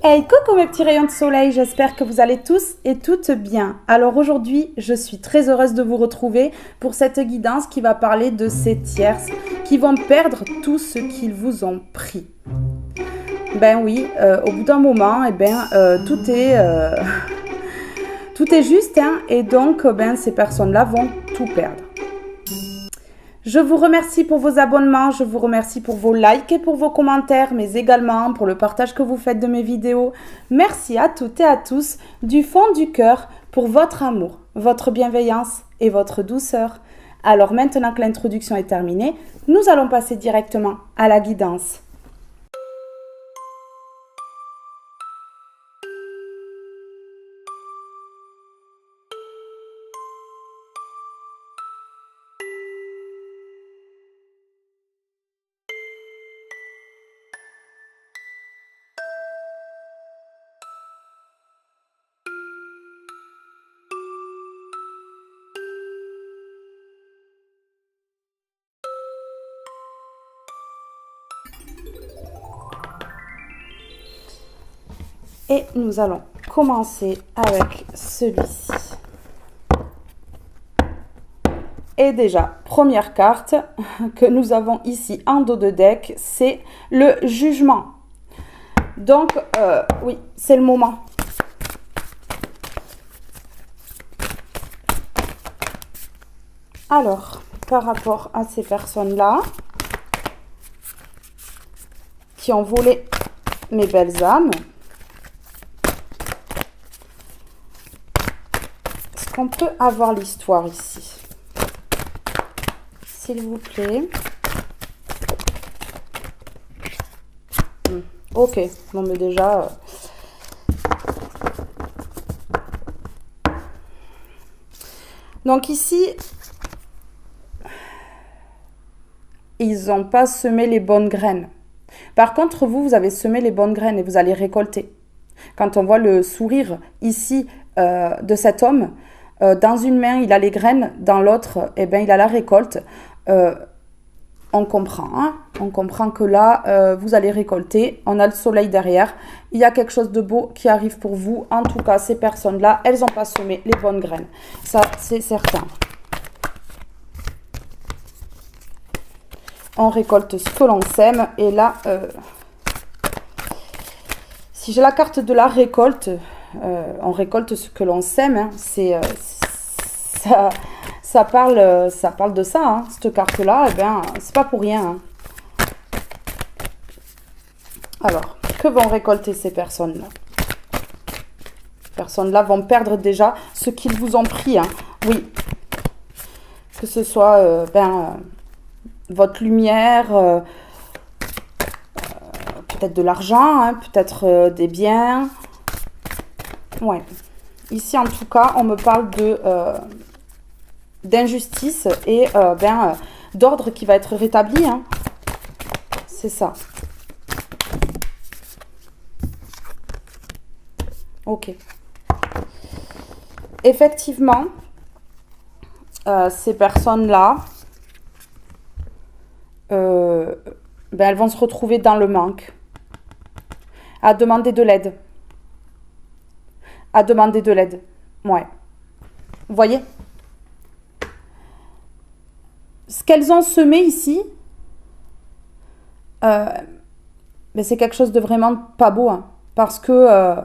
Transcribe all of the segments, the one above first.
Hey, coucou mes petits rayons de soleil, j'espère que vous allez tous et toutes bien. Alors aujourd'hui, je suis très heureuse de vous retrouver pour cette guidance qui va parler de ces tierces qui vont perdre tout ce qu'ils vous ont pris. Ben oui, au bout d'un moment, tout est juste, hein, et donc ces personnes-là vont tout perdre. Je vous remercie pour vos abonnements, je vous remercie pour vos likes et pour vos commentaires, mais également pour le partage que vous faites de mes vidéos. Merci à toutes et à tous du fond du cœur pour votre amour, votre bienveillance et votre douceur. Alors maintenant que l'introduction est terminée, nous allons passer directement à la guidance. Et nous allons commencer avec celui-ci. Et déjà, première carte que nous avons ici en dos de deck, c'est le jugement. Donc, oui, c'est le moment. Alors, par rapport à ces personnes-là qui ont volé mes belles âmes, est-ce qu'on peut avoir l'histoire ici? S'il vous plaît. Ok, bon mais déjà... Donc ici, ils n'ont pas semé les bonnes graines. Par contre, vous avez semé les bonnes graines et vous allez récolter. Quand on voit le sourire ici de cet homme, dans une main, il a les graines, dans l'autre, il a la récolte. On comprend, hein? On comprend que là, vous allez récolter. On a le soleil derrière. Il y a quelque chose de beau qui arrive pour vous. En tout cas, ces personnes-là, elles n'ont pas semé les bonnes graines. Ça, c'est certain. On récolte ce que l'on sème. Et là, si j'ai la carte de la récolte, on récolte ce que l'on sème. Hein. Ça parle de ça, hein. Cette carte-là, c'est pas pour rien. Hein. Alors, que vont récolter ces personnes-là? Ces personnes-là vont perdre déjà ce qu'ils vous ont pris. Hein. Oui. Que ce soit votre lumière, peut-être de l'argent, hein, peut-être des biens. Ouais. Ici, en tout cas, on me parle d'injustice et d'ordre qui va être rétabli. Hein. C'est ça. Ok. Effectivement, ces personnes-là, elles vont se retrouver dans le manque, à demander de l'aide. À demander de l'aide. Ouais. Vous voyez? Ce qu'elles ont semé ici, c'est quelque chose de vraiment pas beau. Hein, parce que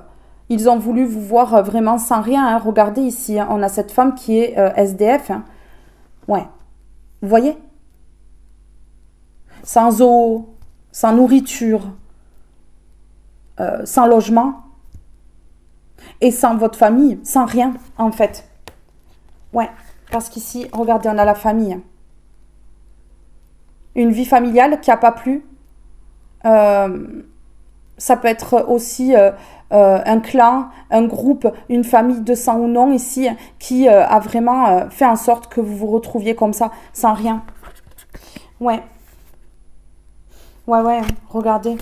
ils ont voulu vous voir vraiment sans rien. Hein. Regardez ici, hein, on a cette femme qui est SDF. Hein. Ouais. Vous voyez? Sans eau, sans nourriture, sans logement. Et sans votre famille, sans rien, en fait. Ouais, parce qu'ici, regardez, on a la famille. Une vie familiale qui n'a pas plu. Ça peut être aussi un clan, un groupe, une famille de sang ou non ici, qui a vraiment fait en sorte que vous vous retrouviez comme ça, sans rien. Ouais. Ouais, regardez.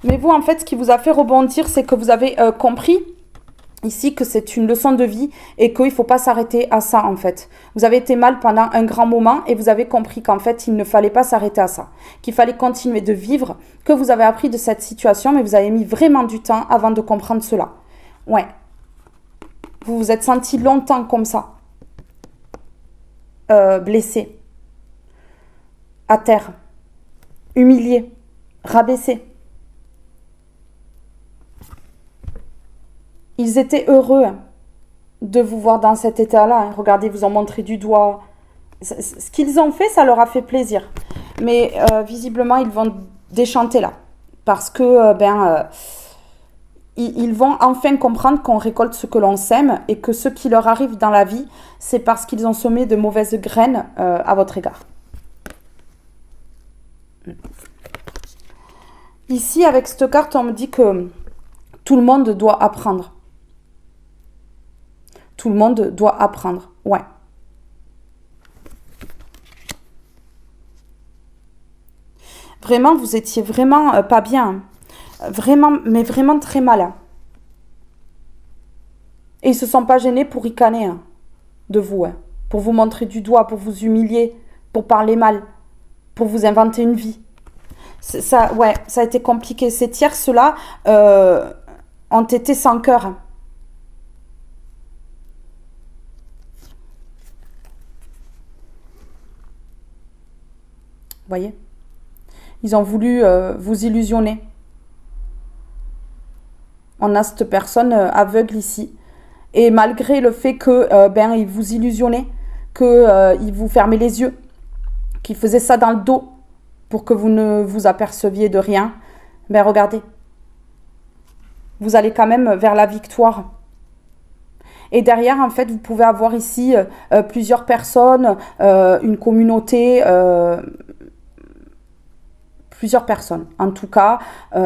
Mais vous, en fait, ce qui vous a fait rebondir, c'est que vous avez compris ici que c'est une leçon de vie et qu'il ne faut pas s'arrêter à ça en fait. Vous avez été mal pendant un grand moment et vous avez compris qu'en fait il ne fallait pas s'arrêter à ça, qu'il fallait continuer de vivre, que vous avez appris de cette situation mais vous avez mis vraiment du temps avant de comprendre cela. Ouais. Vous vous êtes senti longtemps comme ça, blessé, à terre, humilié, rabaissé. Ils étaient heureux de vous voir dans cet état-là. Regardez, vous en montrez du doigt. Ce qu'ils ont fait, ça leur a fait plaisir. Mais visiblement, ils vont déchanter là. Parce que, ils vont enfin comprendre qu'on récolte ce que l'on sème et que ce qui leur arrive dans la vie, c'est parce qu'ils ont semé de mauvaises graines à votre égard. Ici, avec cette carte, on me dit que tout le monde doit apprendre. Tout le monde doit apprendre, ouais. Vraiment, vous étiez vraiment pas bien. Vraiment, mais vraiment très mal. Et ils ne se sont pas gênés pour ricaner de vous. Pour vous montrer du doigt, pour vous humilier, pour parler mal, pour vous inventer une vie. Ça, ouais, ça a été compliqué. Ces tierces-là ont été sans cœur. Voyez, ils ont voulu vous illusionner. On a cette personne aveugle ici. Et malgré le fait que il vous illusionnait, qu'il vous fermait les yeux, qu'il faisait ça dans le dos pour que vous ne vous aperceviez de rien, regardez. Vous allez quand même vers la victoire. Et derrière, en fait, vous pouvez avoir ici plusieurs personnes, une communauté, plusieurs personnes. En tout cas,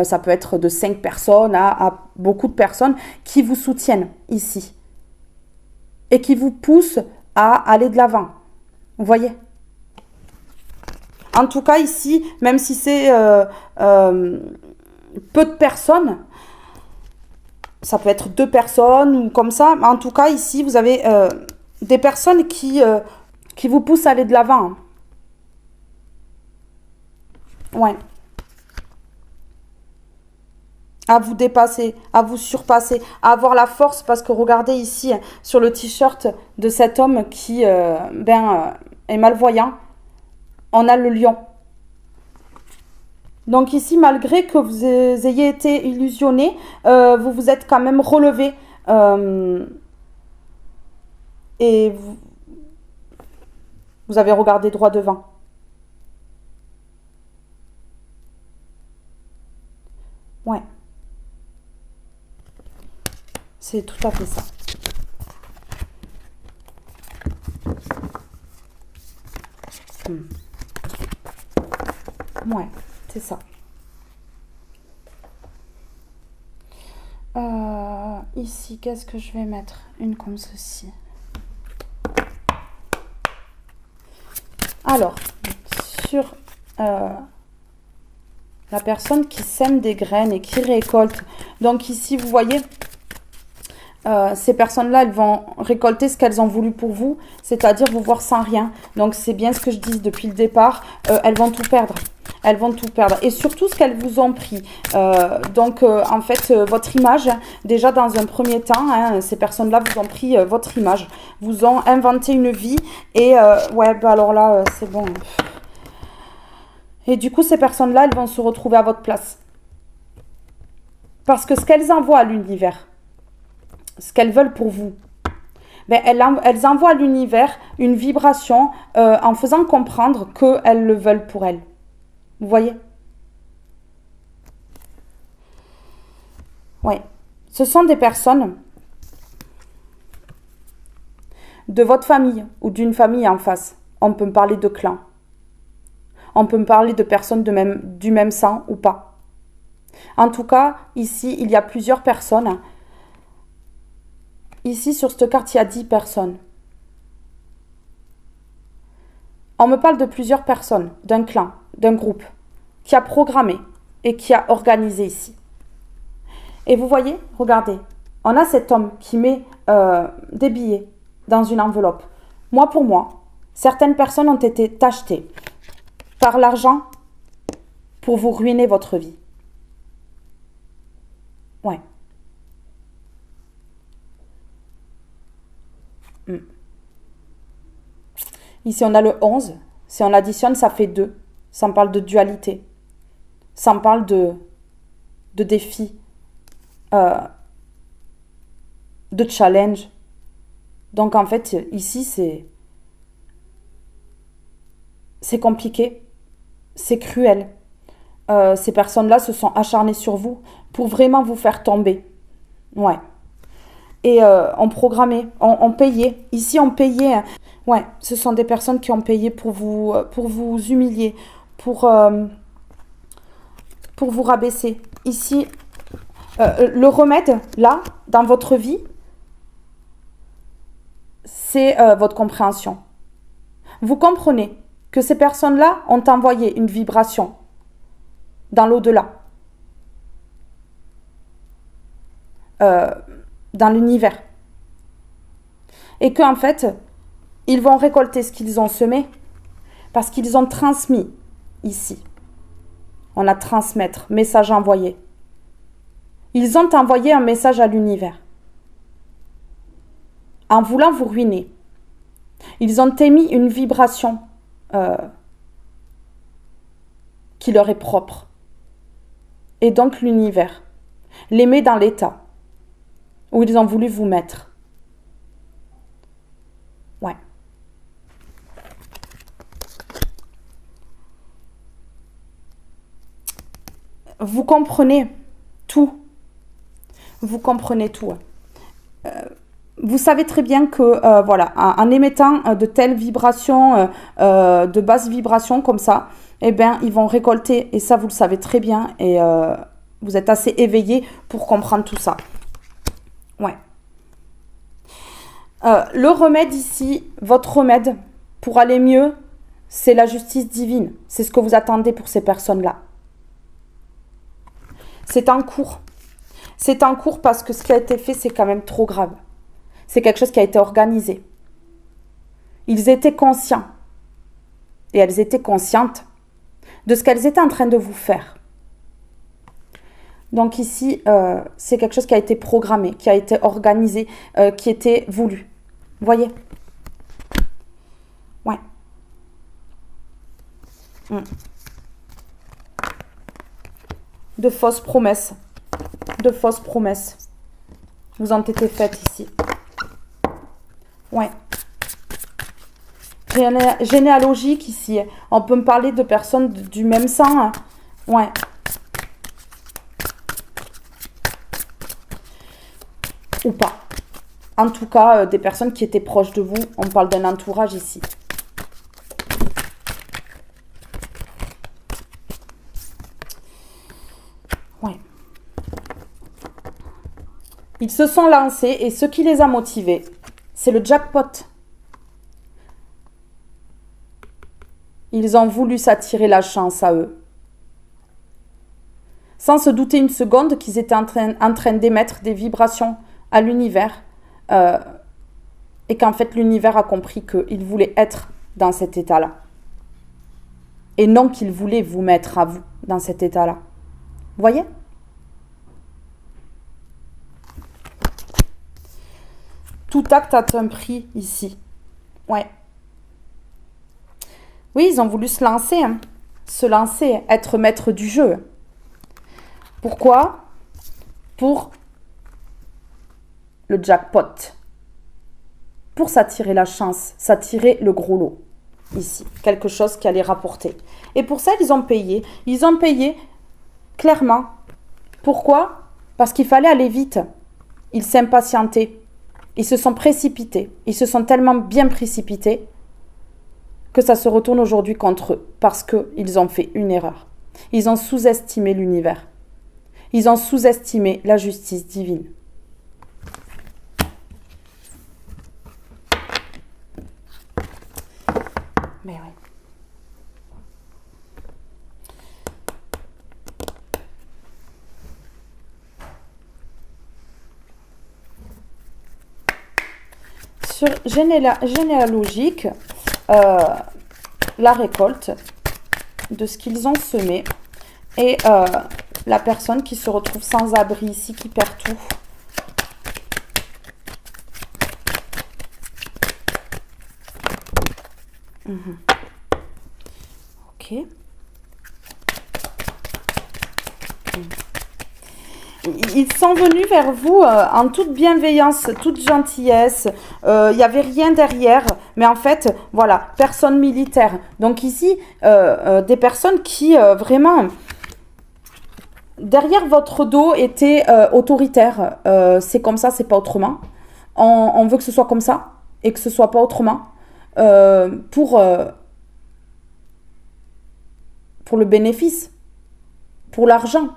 ça peut être de 5 personnes à beaucoup de personnes qui vous soutiennent ici. Et qui vous poussent à aller de l'avant. Vous voyez ? En tout cas, ici, même si c'est peu de personnes, ça peut être 2 personnes ou comme ça, en tout cas, ici, vous avez des personnes qui vous poussent à aller de l'avant. Ouais. À vous dépasser, à vous surpasser, à avoir la force, parce que regardez ici, sur le t-shirt de cet homme qui est malvoyant, on a le lion. Donc ici, malgré que vous ayez été illusionné, vous vous êtes quand même relevé. Et vous avez regardé droit devant. Ouais. C'est tout à fait ça. Ouais, c'est ça. Ici, qu'est-ce que je vais mettre? Une comme ceci. Alors, sur la personne qui sème des graines et qui récolte. Donc ici, vous voyez, ces personnes-là, elles vont récolter ce qu'elles ont voulu pour vous, c'est-à-dire vous voir sans rien. Donc c'est bien ce que je dis depuis le départ, elles vont tout perdre. Elles vont tout perdre. Et surtout ce qu'elles vous ont pris. En fait, votre image, déjà dans un premier temps, ces personnes-là vous ont pris votre image. Vous ont inventé une vie. Et alors là, c'est bon. Et du coup, ces personnes-là, elles vont se retrouver à votre place. Parce que ce qu'elles envoient à l'univers, ce qu'elles veulent pour vous, elles envoient à l'univers une vibration en faisant comprendre qu'elles le veulent pour elles. Vous voyez? Oui. Ce sont des personnes de votre famille ou d'une famille en face. On peut me parler de clan. On peut me parler de personnes du même sang ou pas. En tout cas, ici, il y a plusieurs personnes. Ici, sur cette carte, il y a 10 personnes. On me parle de plusieurs personnes, d'un clan, d'un groupe, qui a programmé et qui a organisé ici. Et vous voyez, regardez, On a cet homme qui met des billets dans une enveloppe. Moi, pour moi, certaines personnes ont été achetées par l'argent pour vous ruiner votre vie. Ouais. Mm. Ici, on a le 11. Si on additionne, ça fait 2. Ça me parle de dualité. Ça me parle de défi, euh, de challenge. Donc, en fait, ici, c'est compliqué. C'est cruel. Ces personnes-là se sont acharnées sur vous pour vraiment vous faire tomber. Ouais. Et on programmait, on payait. Ici, on payait. Ouais, ce sont des personnes qui ont payé pour vous humilier, pour, euh, pour vous rabaisser. Ici, le remède, là, dans votre vie, c'est votre compréhension. Vous comprenez que ces personnes-là ont envoyé une vibration dans l'au-delà, euh, dans l'univers. Et qu'en fait, ils vont récolter ce qu'ils ont semé parce qu'ils ont transmis ici. On a transmettre, message envoyé. Ils ont envoyé un message à l'univers en voulant vous ruiner. Ils ont émis une vibration qui leur est propre. Et donc l'univers les met dans l'état où ils ont voulu vous mettre. Ouais. Vous comprenez tout. Vous comprenez tout. Vous savez très bien que, voilà, en émettant de telles vibrations, de basses vibrations comme ça, eh bien, ils vont récolter, et ça, vous le savez très bien, et vous êtes assez éveillé pour comprendre tout ça. Ouais. Le remède ici, votre remède pour aller mieux, c'est la justice divine. C'est ce que vous attendez pour ces personnes-là. C'est en cours. C'est en cours parce que ce qui a été fait, c'est quand même trop grave. C'est quelque chose qui a été organisé. Ils étaient conscients. Et elles étaient conscientes de ce qu'elles étaient en train de vous faire. Donc ici, c'est quelque chose qui a été programmé, qui a été organisé, qui était voulu. Vous voyez ? Ouais. De fausses promesses. De fausses promesses vous ont été faites ici. Ouais. Généalogique ici. On peut me parler de personnes du même sang. Hein. Ouais. Ou pas. En tout cas, des personnes qui étaient proches de vous. On parle d'un entourage ici. Ouais. Ils se sont lancés et ce qui les a motivés, c'est le jackpot. Ils ont voulu s'attirer la chance à eux. Sans se douter une seconde qu'ils étaient en train d'émettre des vibrations à l'univers et qu'en fait l'univers a compris qu'il voulait être dans cet état-là. Et non qu'il voulait vous mettre à vous dans cet état-là. Vous voyez ? Tout acte a un prix ici. Ouais. Oui, ils ont voulu se lancer. Hein. Se lancer, être maître du jeu. Pourquoi ? Pour le jackpot. Pour s'attirer la chance, s'attirer le gros lot. Ici, quelque chose qui allait rapporter. Et pour ça, ils ont payé. Ils ont payé clairement. Pourquoi ? Parce qu'il fallait aller vite. Ils s'impatientaient. Ils se sont précipités. Ils se sont tellement bien précipités que ça se retourne aujourd'hui contre eux. Parce qu'ils ont fait une erreur. Ils ont sous-estimé l'univers. Ils ont sous-estimé la justice divine. Mais oui. sur généalogique, la récolte de ce qu'ils ont semé et la personne qui se retrouve sans abri ici, qui perd tout. Ok. Ils sont venus vers vous en toute bienveillance, toute gentillesse. Il n'y avait rien derrière. Mais en fait, voilà, personne militaire. Donc ici, des personnes qui vraiment, derrière votre dos, étaient autoritaires. C'est comme ça, c'est pas autrement. On veut que ce soit comme ça et que ce soit pas autrement. Pour le bénéfice, pour l'argent.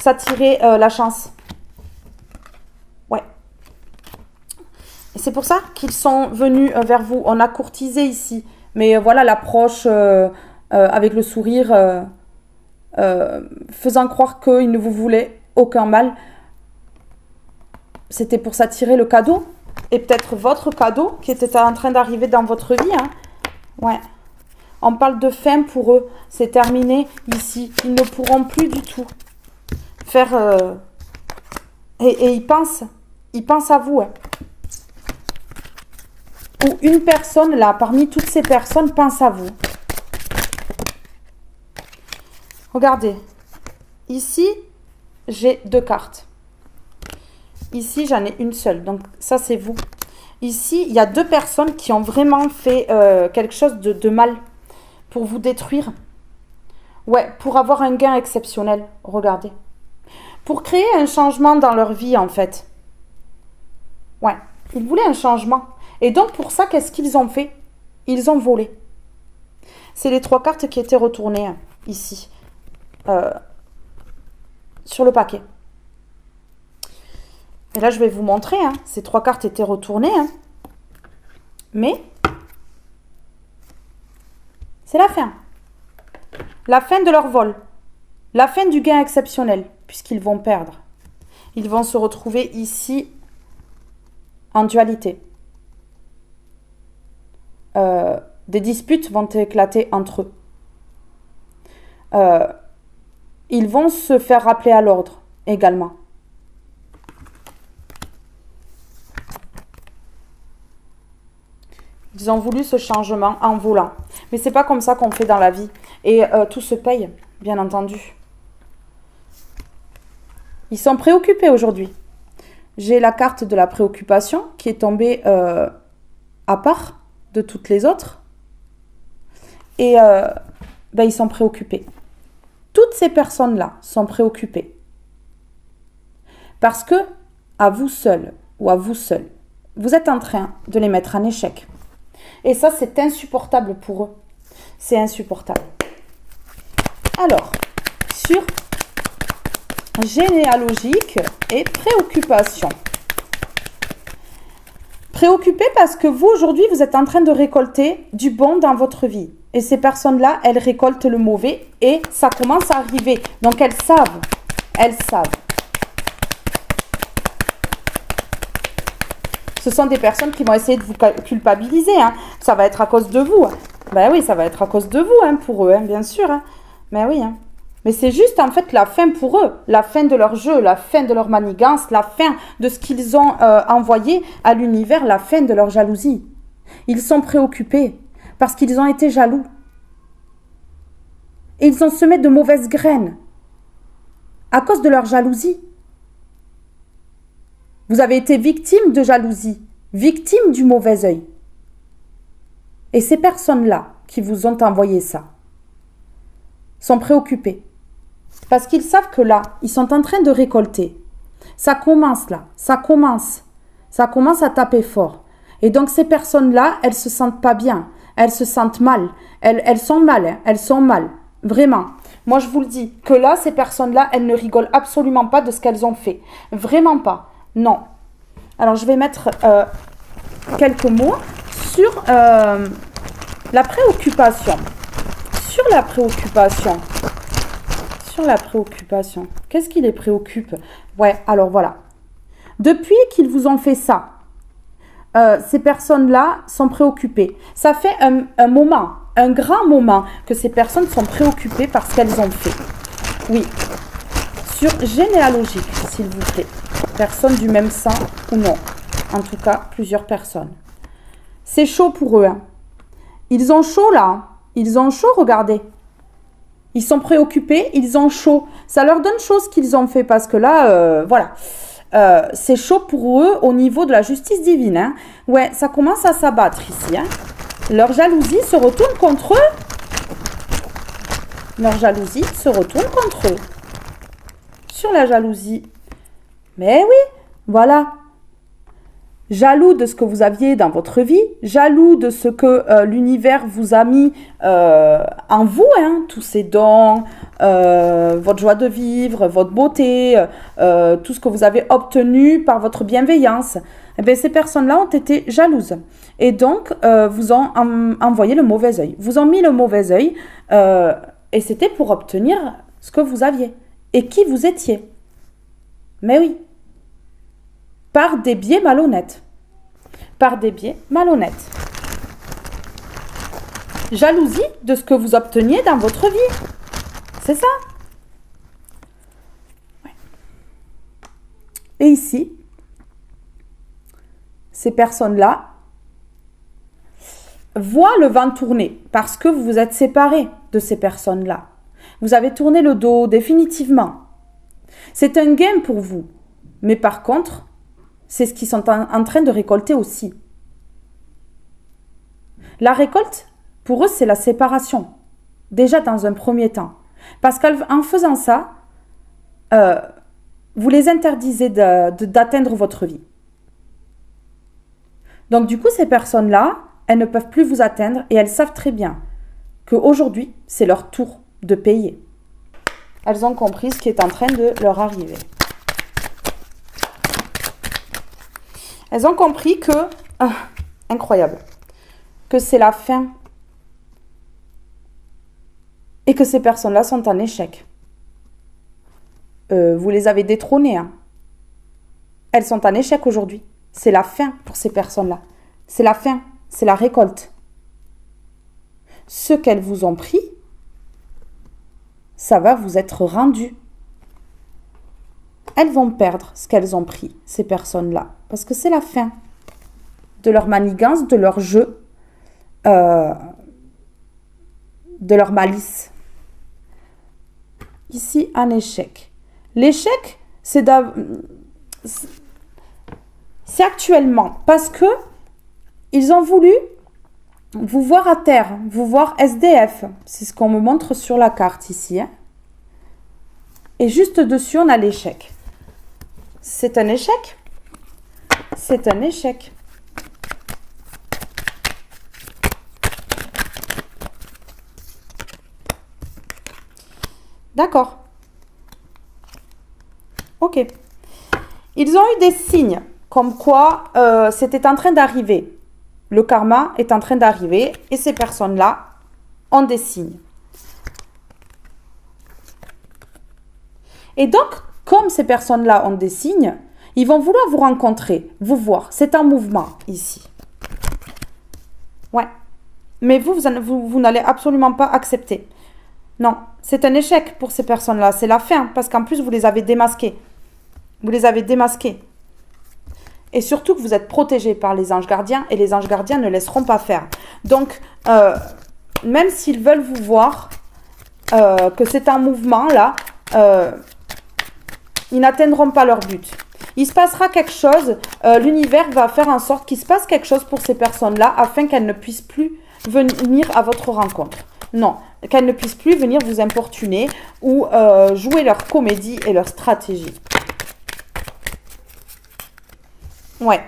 S'attirer la chance. Ouais. Et c'est pour ça qu'ils sont venus vers vous. On a courtisé ici. Mais voilà l'approche avec le sourire, faisant croire qu'ils ne vous voulaient aucun mal. C'était pour s'attirer le cadeau. Et peut-être votre cadeau qui était en train d'arriver dans votre vie. Hein. Ouais. On parle de fin pour eux. C'est terminé ici. Ils ne pourront plus du tout faire... Et ils pensent à vous. Hein. Ou une personne, là, parmi toutes ces personnes, pense à vous. Regardez. Ici, j'ai 2 cartes. Ici, j'en ai une seule. Donc, ça, c'est vous. Ici, il y a 2 personnes qui ont vraiment fait quelque chose de mal pour vous détruire. Ouais, pour avoir un gain exceptionnel. Regardez. Pour créer un changement dans leur vie, en fait. Ouais, ils voulaient un changement. Et donc, pour ça, qu'est-ce qu'ils ont fait? Ils ont volé. C'est les 3 cartes qui étaient retournées, ici. Sur le paquet. Et là, je vais vous montrer. Hein, ces 3 cartes étaient retournées. Hein, mais, c'est la fin. La fin de leur vol. La fin du gain exceptionnel. Puisqu'ils vont perdre. Ils vont se retrouver ici en dualité. Des disputes vont éclater entre eux. Ils vont se faire rappeler à l'ordre également. Ils ont voulu ce changement en volant. Mais c'est pas comme ça qu'on fait dans la vie. Et tout se paye, bien entendu. Ils sont préoccupés aujourd'hui. J'ai la carte de la préoccupation qui est tombée à part de toutes les autres. Et ils sont préoccupés. Toutes ces personnes-là sont préoccupées. Parce que, à vous seul ou à vous seul, vous êtes en train de les mettre en échec. Et ça, c'est insupportable pour eux. C'est insupportable. Alors, sur généalogique et préoccupation. Préoccupé parce que vous, aujourd'hui, vous êtes en train de récolter du bon dans votre vie. Et ces personnes-là, elles récoltent le mauvais et ça commence à arriver. Donc, elles savent. Elles savent. Ce sont des personnes qui vont essayer de vous culpabiliser. Hein. Ça va être à cause de vous. Ben oui, ça va être à cause de vous, hein, pour eux, hein, bien sûr. Hein. Ben oui, hein. Mais c'est juste en fait la fin pour eux, la fin de leur jeu, la fin de leur manigance, la fin de ce qu'ils ont envoyé à l'univers, la fin de leur jalousie. Ils sont préoccupés parce qu'ils ont été jaloux. Et ils ont semé de mauvaises graines à cause de leur jalousie. Vous avez été victime de jalousie, victime du mauvais œil. Et ces personnes-là qui vous ont envoyé ça sont préoccupés. Parce qu'ils savent que là, ils sont en train de récolter. Ça commence là, ça commence à taper fort. Et donc ces personnes-là, elles se sentent pas bien, elles se sentent mal, elles sont mal, hein, elles sont mal, vraiment. Moi je vous le dis, que là, ces personnes-là, elles ne rigolent absolument pas de ce qu'elles ont fait. Vraiment pas, non. Alors je vais mettre quelques mots sur la préoccupation. Sur la préoccupation. Qu'est-ce qui les préoccupe? Ouais, alors voilà. Depuis qu'ils vous ont fait ça, ces personnes-là sont préoccupées. Ça fait un moment, un grand moment que ces personnes sont préoccupées par ce qu'elles ont fait. Oui. Sur généalogique, s'il vous plaît. Personnes du même sang ou non. En tout cas, plusieurs personnes. C'est chaud pour eux. Hein. Ils ont chaud là. Ils ont chaud, regardez. Ils sont préoccupés, ils ont chaud. Ça leur donne chaud ce qu'ils ont fait parce que là, voilà. C'est chaud pour eux au niveau de la justice divine. Hein. Ouais, ça commence à s'abattre ici. Hein. Leur jalousie se retourne contre eux. Leur jalousie se retourne contre eux. Sur la jalousie. Mais oui, voilà. Jaloux de ce que vous aviez dans votre vie, jaloux de ce que l'univers vous a mis en vous, hein, tous ces dons, votre joie de vivre, votre beauté, tout ce que vous avez obtenu par votre bienveillance. Eh bien, ces personnes-là ont été jalouses et donc vous ont envoyé le mauvais œil. Vous ont mis le mauvais œil et c'était pour obtenir ce que vous aviez et qui vous étiez. Mais oui. Par des biais malhonnêtes. Par des biais malhonnêtes. Jalousie de ce que vous obteniez dans votre vie. C'est ça. Ouais. Et ici, ces personnes-là voient le vent tourner parce que vous vous êtes séparés de ces personnes-là. Vous avez tourné le dos définitivement. C'est un gain pour vous. Mais par contre, c'est ce qu'ils sont en train de récolter aussi. La récolte, pour eux, c'est la séparation. Déjà dans un premier temps. Parce qu'en faisant ça, vous les interdisez d'atteindre votre vie. Donc du coup, ces personnes-là, elles ne peuvent plus vous atteindre et elles savent très bien qu'aujourd'hui, c'est leur tour de payer. Elles ont compris ce qui est en train de leur arriver. Elles ont compris que, incroyable, que c'est la fin et que ces personnes-là sont en échec. Vous les avez détrônées. Hein. Elles sont en échec aujourd'hui. C'est la fin pour ces personnes-là. C'est la fin, c'est la récolte. Ce qu'elles vous ont pris, ça va vous être rendu. Elles vont perdre ce qu'elles ont pris, ces personnes-là. Parce que c'est la fin de leur manigance, de leur jeu, de leur malice. Ici, un échec. L'échec, c'est actuellement parce que ils ont voulu vous voir à terre, vous voir SDF. C'est ce qu'on me montre sur la carte ici. Hein. Et juste dessus, on a l'échec. C'est un échec. C'est un échec. D'accord. Ok. Ils ont eu des signes comme quoi c'était en train d'arriver. Le karma est en train d'arriver et ces personnes-là ont des signes. Et donc, comme ces personnes-là ont des signes, ils vont vouloir vous rencontrer, vous voir. C'est un mouvement ici. Ouais. Mais vous n'allez absolument pas accepter. Non, c'est un échec pour ces personnes-là. C'est la fin, parce qu'en plus, vous les avez démasqués. Vous les avez démasqués. Et surtout que vous êtes protégés par les anges gardiens, et les anges gardiens ne laisseront pas faire. Donc, même s'ils veulent vous voir, que c'est un mouvement, là, ils n'atteindront pas leur but. Il se passera quelque chose, l'univers va faire en sorte qu'il se passe quelque chose pour ces personnes-là, afin qu'elles ne puissent plus venir à votre rencontre. Non, qu'elles ne puissent plus venir vous importuner ou jouer leur comédie et leur stratégie. Ouais.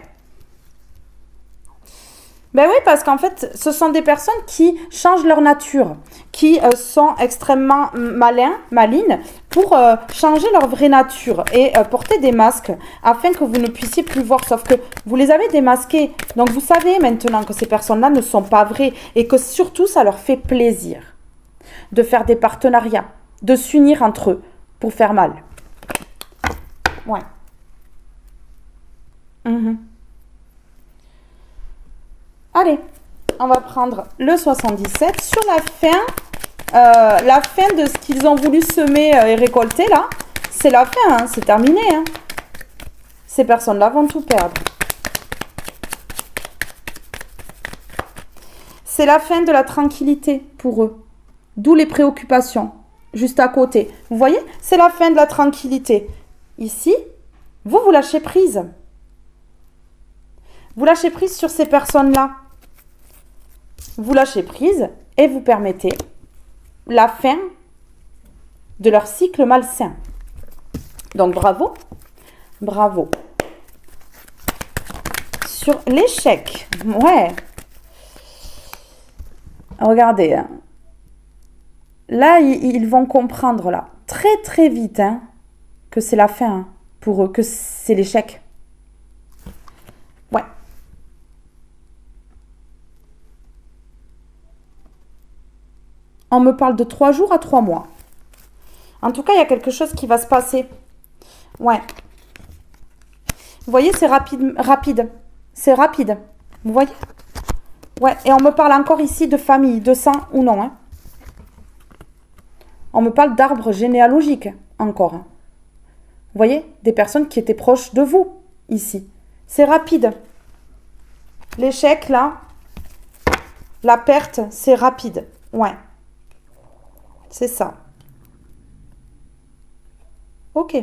Ben oui, parce qu'en fait, ce sont des personnes qui changent leur nature, qui sont extrêmement malines pour changer leur vraie nature et porter des masques afin que vous ne puissiez plus voir. Sauf que vous les avez démasqués. Donc vous savez maintenant que ces personnes-là ne sont pas vraies et que surtout ça leur fait plaisir de faire des partenariats, de s'unir entre eux pour faire mal. Ouais. Allez, on va prendre le 77 sur la fin de ce qu'ils ont voulu semer et récolter là. C'est la fin, hein, c'est terminé. Hein. Ces personnes-là vont tout perdre. C'est la fin de la tranquillité pour eux. D'où les préoccupations, juste à côté. Vous voyez, c'est la fin de la tranquillité. Ici, vous lâchez prise. Vous lâchez prise sur ces personnes-là. Vous lâchez prise et vous permettez la fin de leur cycle malsain. Donc, bravo. Bravo. Sur l'échec. Ouais. Regardez. Hein. Là, ils vont comprendre, là, très, très vite, hein, que c'est la fin hein, pour eux, que c'est l'échec. Ouais. On me parle de 3 jours à 3 mois. En tout cas, il y a quelque chose qui va se passer. Ouais. Vous voyez, c'est rapide, rapide. C'est rapide. Vous voyez? Ouais, et on me parle encore ici de famille, de sang ou non. Hein. On me parle d'arbre généalogique, encore. Hein. Vous voyez? Des personnes qui étaient proches de vous, ici. C'est rapide. L'échec, là, la perte, c'est rapide. Ouais. C'est ça. Ok.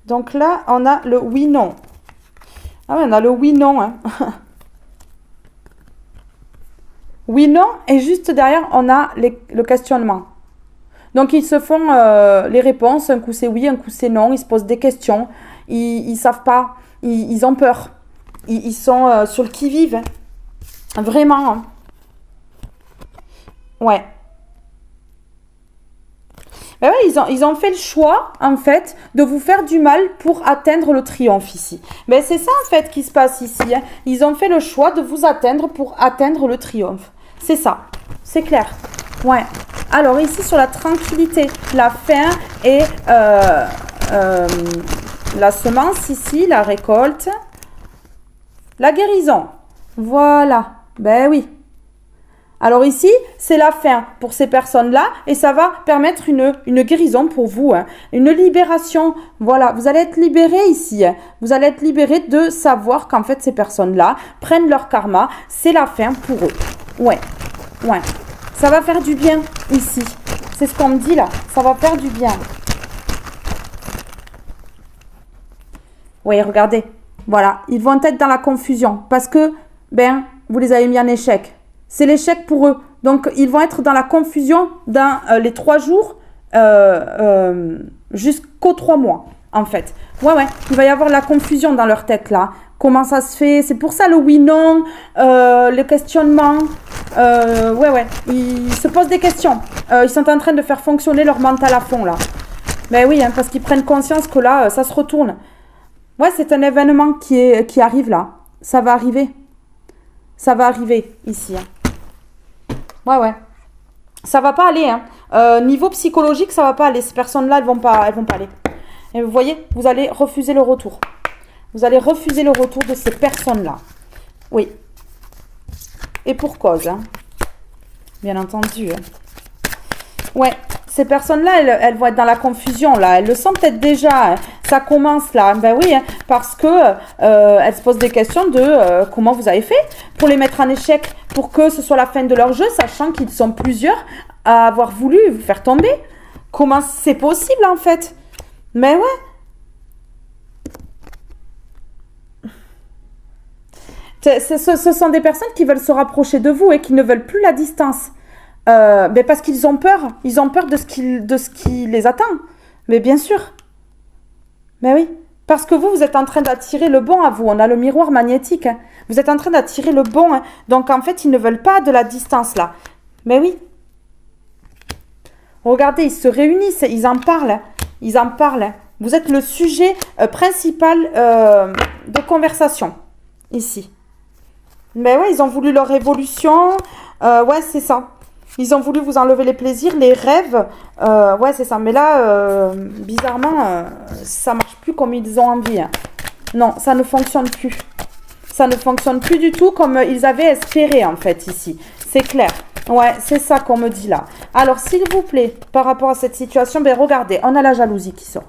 Donc là, on a le oui-non. Ah ouais, on a le oui-non. Hein. Oui-non, et juste derrière, on a le questionnement. Donc, ils se font les réponses. Un coup, c'est oui, un coup, c'est non. Ils se posent des questions. Ils ne savent pas. Ils ont peur. Ils sont sur le qui-vive. Hein. Vraiment. Hein. Ouais. Ben ouais, ils ont fait le choix, en fait, de vous faire du mal pour atteindre le triomphe ici. Ben c'est ça, en fait, qui se passe ici. Hein. Ils ont fait le choix de vous atteindre pour atteindre le triomphe. C'est ça. C'est clair. Ouais. Alors, ici, sur la tranquillité, la fin et la semence, ici, la récolte, la guérison. Voilà. Ben oui. Alors ici, c'est la fin pour ces personnes-là et ça va permettre une guérison pour vous, hein, une libération. Voilà, vous allez être libérés ici. Hein. Vous allez être libérés de savoir qu'en fait, ces personnes-là prennent leur karma. C'est la fin pour eux. Ouais, ouais. Ça va faire du bien ici. C'est ce qu'on me dit là. Ça va faire du bien. Oui, regardez. Voilà, ils vont être dans la confusion parce que, ben, vous les avez mis en échec. C'est l'échec pour eux. Donc, ils vont être dans la confusion dans les 3 jours jusqu'aux 3 mois, en fait. Ouais, ouais. Il va y avoir la confusion dans leur tête, là. Comment ça se fait? C'est pour ça le oui-non, le questionnement. Ouais, ouais. Ils se posent des questions. Ils sont en train de faire fonctionner leur mental à fond, là. Ben oui, hein, parce qu'ils prennent conscience que là, ça se retourne. Ouais, c'est un événement qui arrive, là. Ça va arriver. Ça va arriver, ici, hein. Ouais, ouais. Ça va pas aller, hein. Niveau psychologique, ça va pas aller. Ces personnes-là, elles vont pas aller. Et vous voyez, vous allez refuser le retour. Vous allez refuser le retour de ces personnes-là. Oui. Et pour cause, hein. Bien entendu. Hein. Ouais. Ces personnes-là, elles vont être dans la confusion, là. Elles le sentent peut-être déjà. Hein. Ça commence, là. Ben oui, hein, parce que elles se posent des questions de comment vous avez fait pour les mettre en échec, pour que ce soit la fin de leur jeu, sachant qu'ils sont plusieurs à avoir voulu vous faire tomber. Comment c'est possible, en fait? Mais ouais. Ce sont des personnes qui veulent se rapprocher de vous et qui ne veulent plus la distance. Mais parce qu'ils ont peur. Ils ont peur de ce qui les attend. Mais bien sûr. Mais oui. Parce que vous êtes en train d'attirer le bon à vous. On a le miroir magnétique. Hein. Vous êtes en train d'attirer le bon. Hein. Donc, en fait, ils ne veulent pas de la distance, là. Mais oui. Regardez, ils se réunissent. Ils en parlent. Hein. Ils en parlent. Hein. Vous êtes le sujet principal de conversation. Ici. Mais ouais, ils ont voulu leur évolution. Ouais, c'est ça. Ils ont voulu vous enlever les plaisirs, les rêves. Ouais, c'est ça. Mais là, bizarrement, ça marche plus comme ils ont envie. Hein. Non, ça ne fonctionne plus. Ça ne fonctionne plus du tout comme ils avaient espéré, en fait, ici. C'est clair. Ouais, c'est ça qu'on me dit là. Alors, s'il vous plaît, par rapport à cette situation, ben regardez, on a la jalousie qui sort.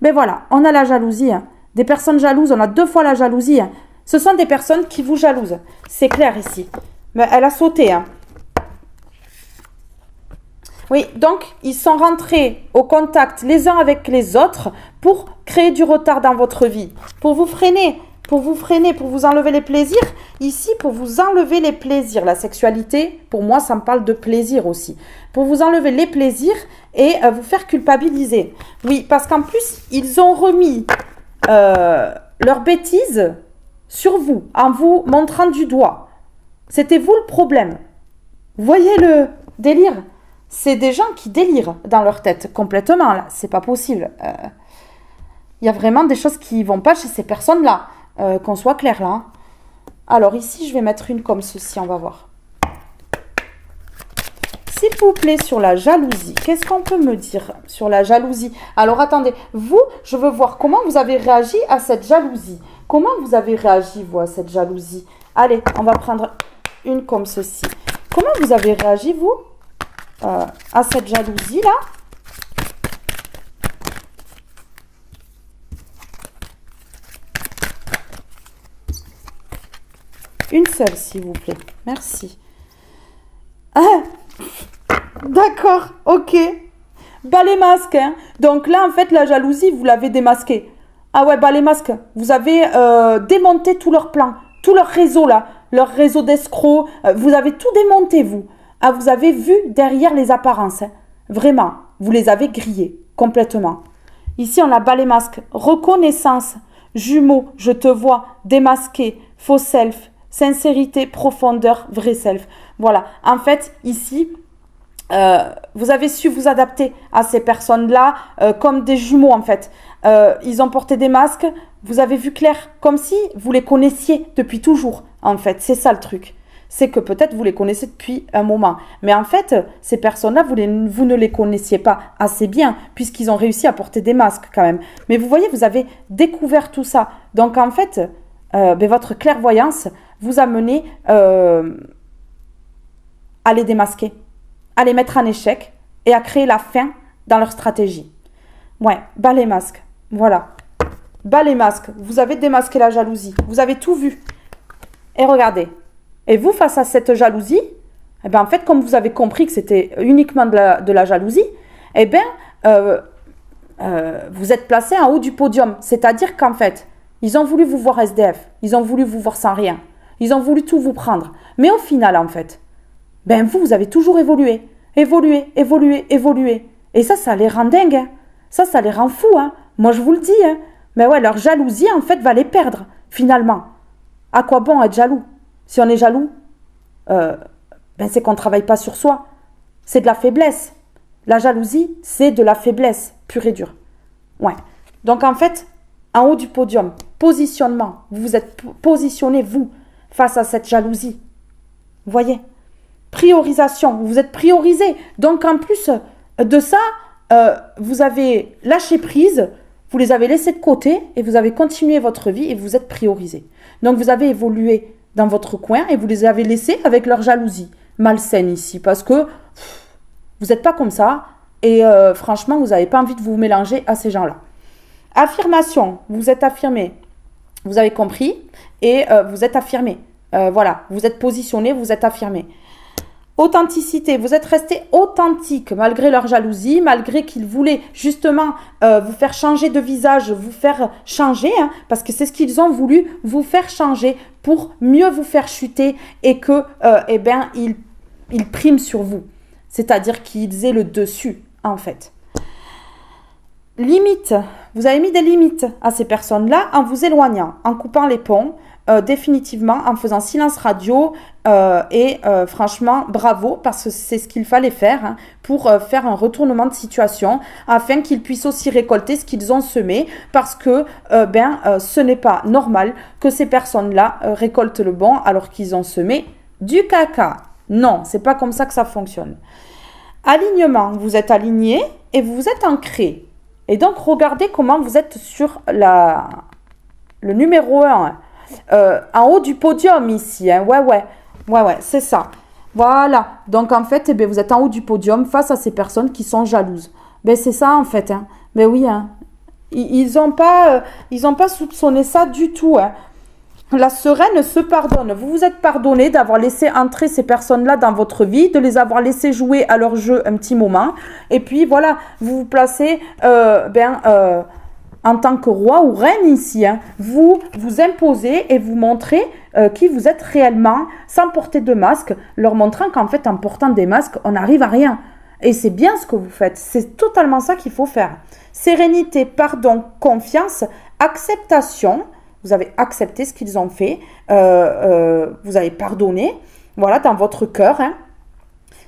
Ben voilà, on a la jalousie. Hein. Des personnes jalouses, on a 2 fois la jalousie. Hein. Ce sont des personnes qui vous jalousent. C'est clair ici. Mais elle a sauté. Hein. Oui, donc, ils sont rentrés au contact les uns avec les autres pour créer du retard dans votre vie, pour vous freiner, pour vous enlever les plaisirs. Ici, pour vous enlever les plaisirs, la sexualité, pour moi, ça me parle de plaisir aussi. Pour vous enlever les plaisirs et vous faire culpabiliser. Oui, parce qu'en plus, ils ont remis leurs bêtises sur vous, en vous montrant du doigt. C'était vous le problème. Vous voyez le délire ? C'est des gens qui délirent dans leur tête complètement, là. C'est pas possible. Il y a vraiment des choses qui vont pas chez ces personnes-là. Qu'on soit clair, là. Hein. Alors, ici, je vais mettre une comme ceci, on va voir. S'il vous plaît, sur la jalousie, qu'est-ce qu'on peut me dire sur la jalousie? Alors, attendez, vous, je veux voir comment vous avez réagi à cette jalousie. Comment vous avez réagi, vous, à cette jalousie? Allez, on va prendre une comme ceci. Comment vous avez réagi, vous à cette jalousie-là? Une seule, s'il vous plaît. Merci. Ah, d'accord, ok. Bas les masques. Hein. Donc là, en fait, la jalousie, vous l'avez démasquée. Ah ouais, bas les masques. Vous avez démonté tout leur plan, tout leur réseau, là. Leur réseau d'escrocs. Vous avez tout démonté, vous. Ah, vous avez vu derrière les apparences. Hein. Vraiment, vous les avez grillés complètement. Ici, on a bas les masques. Reconnaissance, jumeaux, je te vois, démasqué, faux self, sincérité, profondeur, vrai self. Voilà. En fait, ici, vous avez su vous adapter à ces personnes-là comme des jumeaux, en fait. Ils ont porté des masques. Vous avez vu clair, comme si vous les connaissiez depuis toujours, en fait. C'est ça le truc. C'est que peut-être vous les connaissez depuis un moment. Mais en fait, ces personnes-là, vous ne les connaissiez pas assez bien, puisqu'ils ont réussi à porter des masques quand même. Mais vous voyez, vous avez découvert tout ça. Donc en fait, votre clairvoyance vous a mené à les démasquer, à les mettre en échec et à créer la fin dans leur stratégie. Ouais, bas les masques. Voilà. Bas les masques. Vous avez démasqué la jalousie. Vous avez tout vu. Et regardez. Et vous, face à cette jalousie, eh bien, en fait, comme vous avez compris que c'était uniquement de la jalousie, eh bien, vous êtes placé en haut du podium. C'est-à-dire qu'en fait, ils ont voulu vous voir SDF. Ils ont voulu vous voir sans rien. Ils ont voulu tout vous prendre. Mais au final, en fait, ben vous avez toujours évolué. Évolué. Et ça les rend dingues. Hein. Ça les rend fous. Hein. Moi, je vous le dis. Hein. Mais ouais, leur jalousie, en fait, va les perdre, finalement. À quoi bon être jaloux? Si on est jaloux, c'est qu'on ne travaille pas sur soi. C'est de la faiblesse. La jalousie, c'est de la faiblesse, pure et dure. Ouais. Donc en fait, en haut du podium, positionnement. Vous vous êtes positionné, vous, face à cette jalousie. Vous voyez? Priorisation. Vous êtes priorisé. Donc en plus de ça, vous avez lâché prise, vous les avez laissés de côté et vous avez continué votre vie et vous êtes priorisé. Donc vous avez évolué dans votre coin et vous les avez laissés avec leur jalousie malsaine ici parce que vous n'êtes pas comme ça et franchement vous n'avez pas envie de vous mélanger à ces gens-là. Affirmation, vous êtes affirmé, vous avez compris et vous êtes affirmé. Voilà, vous êtes positionné, vous êtes affirmé. Authenticité, vous êtes resté authentique malgré leur jalousie, malgré qu'ils voulaient justement vous faire changer de visage, vous faire changer, hein, parce que c'est ce qu'ils ont voulu, vous faire changer pour mieux vous faire chuter et que, ils priment sur vous. C'est-à-dire qu'ils aient le dessus, en fait. Limite, vous avez mis des limites à ces personnes-là en vous éloignant, en coupant les ponts, définitivement, en faisant silence radio franchement, bravo, parce que c'est ce qu'il fallait faire hein, pour faire un retournement de situation afin qu'ils puissent aussi récolter ce qu'ils ont semé parce que ce n'est pas normal que ces personnes-là récoltent le bon alors qu'ils ont semé du caca. Non, c'est pas comme ça que ça fonctionne. Alignement, vous êtes aligné et vous êtes ancré. Et donc, regardez comment vous êtes sur le numéro 1. en haut du podium ici. Hein. Ouais, c'est ça. Voilà. Donc, en fait, eh bien, vous êtes en haut du podium face à ces personnes qui sont jalouses. Ben, c'est ça, en fait. Hein. Ben oui, hein. Ils ont pas soupçonné ça du tout. Hein. La sereine se pardonne. Vous vous êtes pardonné d'avoir laissé entrer ces personnes-là dans votre vie, de les avoir laissé jouer à leur jeu un petit moment. Et puis, voilà, vous vous placez en tant que roi ou reine ici. Hein. Vous vous imposez et vous montrez qui vous êtes réellement sans porter de masque, leur montrant qu'en fait, en portant des masques, on n'arrive à rien. Et c'est bien ce que vous faites. C'est totalement ça qu'il faut faire. Sérénité, pardon, confiance, acceptation. Vous avez accepté ce qu'ils ont fait. Vous avez pardonné. Voilà, dans votre cœur. Hein.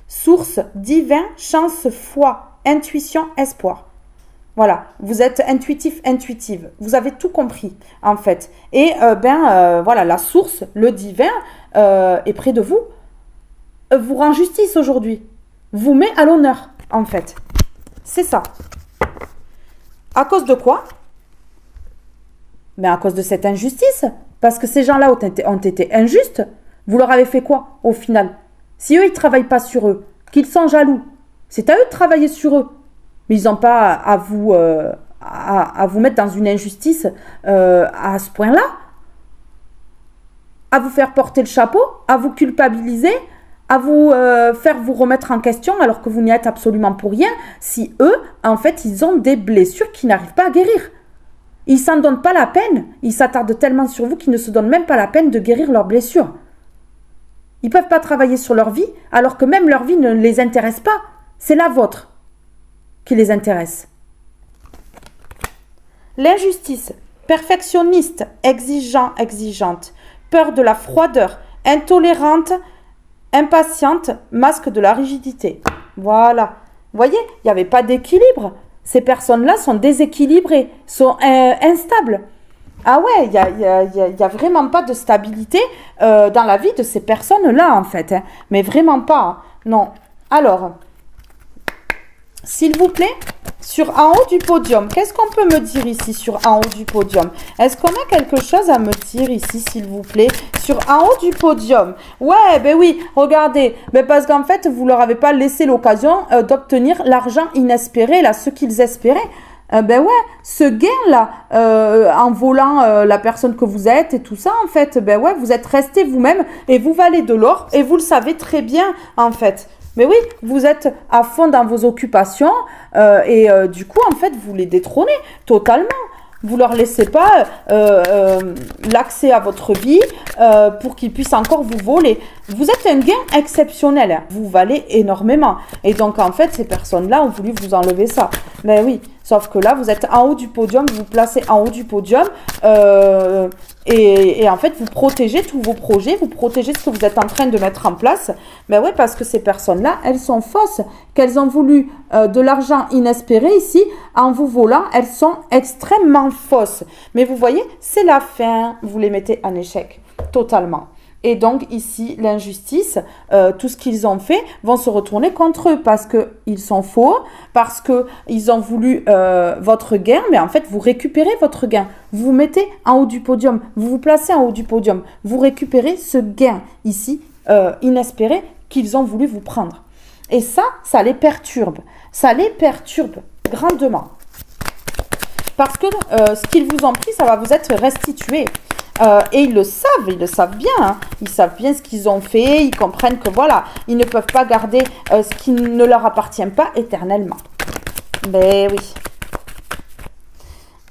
Source, divin, chance, foi, intuition, espoir. Voilà, vous êtes intuitif, intuitive. Vous avez tout compris, en fait. Et voilà, la source, le divin, est près de vous. Vous rend justice aujourd'hui. Vous met à l'honneur, en fait. C'est ça. À cause de quoi? Mais à cause de cette injustice. Parce que ces gens-là ont été injustes. Vous leur avez fait quoi, au final? Si eux, ils ne travaillent pas sur eux, qu'ils sont jaloux, c'est à eux de travailler sur eux. Mais ils n'ont pas à vous mettre dans une injustice à ce point-là. À vous faire porter le chapeau, à vous culpabiliser, à vous faire vous remettre en question alors que vous n'y êtes absolument pour rien, si eux, en fait, ils ont des blessures qui n'arrivent pas à guérir. Ils s'en donnent pas la peine, ils s'attardent tellement sur vous qu'ils ne se donnent même pas la peine de guérir leurs blessures. Ils ne peuvent pas travailler sur leur vie alors que même leur vie ne les intéresse pas. C'est la vôtre qui les intéresse. L'injustice, perfectionniste, exigeant, exigeante, peur de la froideur, intolérante, impatiente, masque de la rigidité. Voilà. Vous voyez, il n'y avait pas d'équilibre. Ces personnes-là sont déséquilibrées, sont instables. Ah ouais, il y a vraiment pas de stabilité dans la vie de ces personnes-là, en fait. Hein. Mais vraiment pas. Non. Alors, s'il vous plaît, en haut du podium, qu'est-ce qu'on peut me dire ici en haut du podium? Est-ce qu'on a quelque chose à me dire ici, s'il vous plaît, en haut du podium? Ouais, ben oui, regardez, parce qu'en fait, vous leur avez pas laissé l'occasion d'obtenir l'argent inespéré, là, ce qu'ils espéraient. Ce gain-là, en volant la personne que vous êtes et tout ça, en fait, vous êtes resté vous-même et vous valez de l'or et vous le savez très bien, en fait. Mais oui, vous êtes à fond dans vos occupations et du coup, en fait, vous les détrônez totalement. Vous leur laissez pas l'accès à votre vie pour qu'ils puissent encore vous voler. Vous êtes un gain exceptionnel. Hein. Vous valez énormément. Et donc, en fait, ces personnes-là ont voulu vous enlever ça. Mais oui, sauf que là, vous êtes en haut du podium, vous vous placez en haut du podium et en fait, vous protégez tous vos projets, vous protégez ce que vous êtes en train de mettre en place. Mais oui, parce que ces personnes-là, elles sont fausses. Qu'elles ont voulu de l'argent inespéré ici, en vous volant, elles sont extrêmement fausses. Mais vous voyez, c'est la fin. Vous les mettez en échec, totalement. Et donc ici, l'injustice, tout ce qu'ils ont fait vont se retourner contre eux parce qu'ils sont faux, parce qu'ils ont voulu votre gain, mais en fait, vous récupérez votre gain. Vous vous mettez en haut du podium, vous vous placez en haut du podium, vous récupérez ce gain ici, inespéré, qu'ils ont voulu vous prendre. Et ça les perturbe. Ça les perturbe grandement. Parce que ce qu'ils vous ont pris, ça va vous être restitué. Et ils le savent bien. Hein. Ils savent bien ce qu'ils ont fait. Ils comprennent que voilà, ils ne peuvent pas garder ce qui ne leur appartient pas éternellement. Mais oui.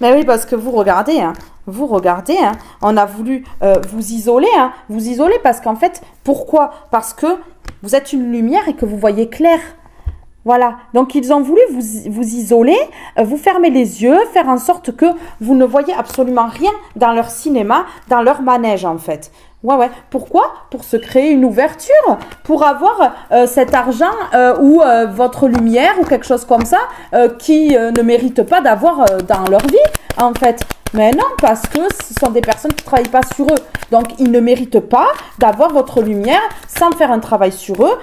Mais oui, parce que vous regardez, on a voulu vous isoler parce qu'en fait, pourquoi? Parce que vous êtes une lumière et que vous voyez clair. Voilà, donc ils ont voulu vous isoler, vous fermer les yeux, faire en sorte que vous ne voyez absolument rien dans leur cinéma, dans leur manège en fait. Ouais. Pourquoi? Pour se créer une ouverture, pour avoir cet argent ou votre lumière ou quelque chose comme ça qui ne mérite pas d'avoir dans leur vie en fait. Mais non, parce que ce sont des personnes qui ne travaillent pas sur eux. Donc, ils ne méritent pas d'avoir votre lumière sans faire un travail sur eux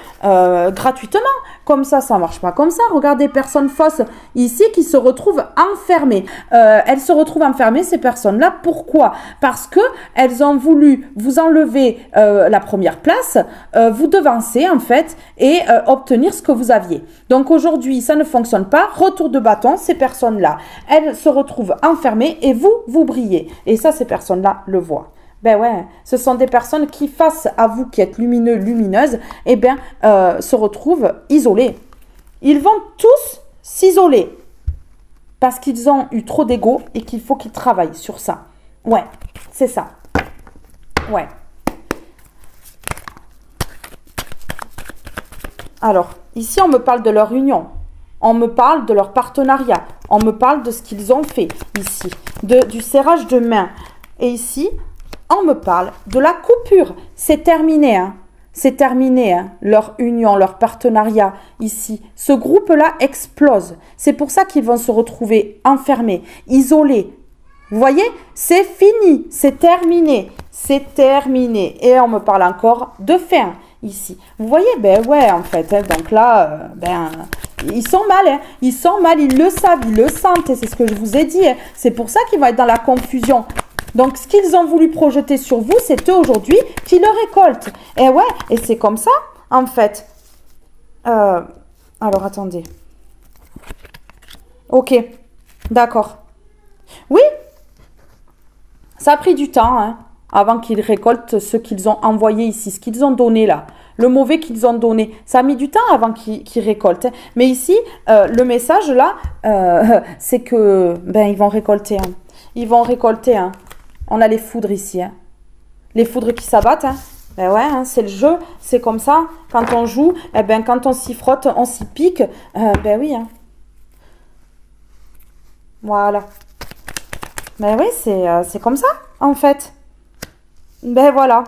gratuitement. Comme ça ne marche pas comme ça. Regardez, personnes fausses ici qui se retrouvent enfermées. Elles se retrouvent enfermées, ces personnes-là. Pourquoi? Parce qu'elles ont voulu vous enlever la première place, vous devancer en fait et obtenir ce que vous aviez. Donc aujourd'hui, ça ne fonctionne pas. Retour de bâton, ces personnes-là, elles se retrouvent enfermées et vous brillez. Et ça, ces personnes-là le voient. Ben ouais, ce sont des personnes qui, face à vous qui êtes lumineux, lumineuse, eh bien, se retrouvent isolés. Ils vont tous s'isoler parce qu'ils ont eu trop d'ego et qu'il faut qu'ils travaillent sur ça. Ouais, c'est ça. Ouais. Alors, ici, on me parle de leur union. On me parle de leur partenariat. On me parle de ce qu'ils ont fait ici, du serrage de main. Et ici, on me parle de la coupure. C'est terminé, hein. C'est terminé, hein, leur union, leur partenariat ici. Ce groupe-là explose. C'est pour ça qu'ils vont se retrouver enfermés, isolés. Vous voyez, c'est fini, c'est terminé, c'est terminé. Et on me parle encore de fin ici. Vous voyez, ben ouais, en fait, hein, donc là, ils sont mal, hein, ils sont mal, ils le savent, ils le sentent, et c'est ce que je vous ai dit. Hein. C'est pour ça qu'ils vont être dans la confusion. Donc, ce qu'ils ont voulu projeter sur vous, c'est eux aujourd'hui qui le récoltent. Et ouais, et c'est comme ça, en fait. Alors, attendez. Ok, d'accord. Oui, ça a pris du temps, hein, avant qu'ils récoltent ce qu'ils ont envoyé ici, ce qu'ils ont donné là. Le mauvais qu'ils ont donné. Ça a mis du temps avant qu'ils récoltent. Hein. Mais ici, le message là, c'est que, ils vont récolter. Hein. Ils vont récolter, hein. On a les foudres ici, hein. Les foudres qui s'abattent, hein. Ben ouais, hein, c'est le jeu, c'est comme ça. Quand on joue, quand on s'y frotte, on s'y pique. Ben oui, hein. Voilà. Ben oui, c'est comme ça, en fait. Ben voilà.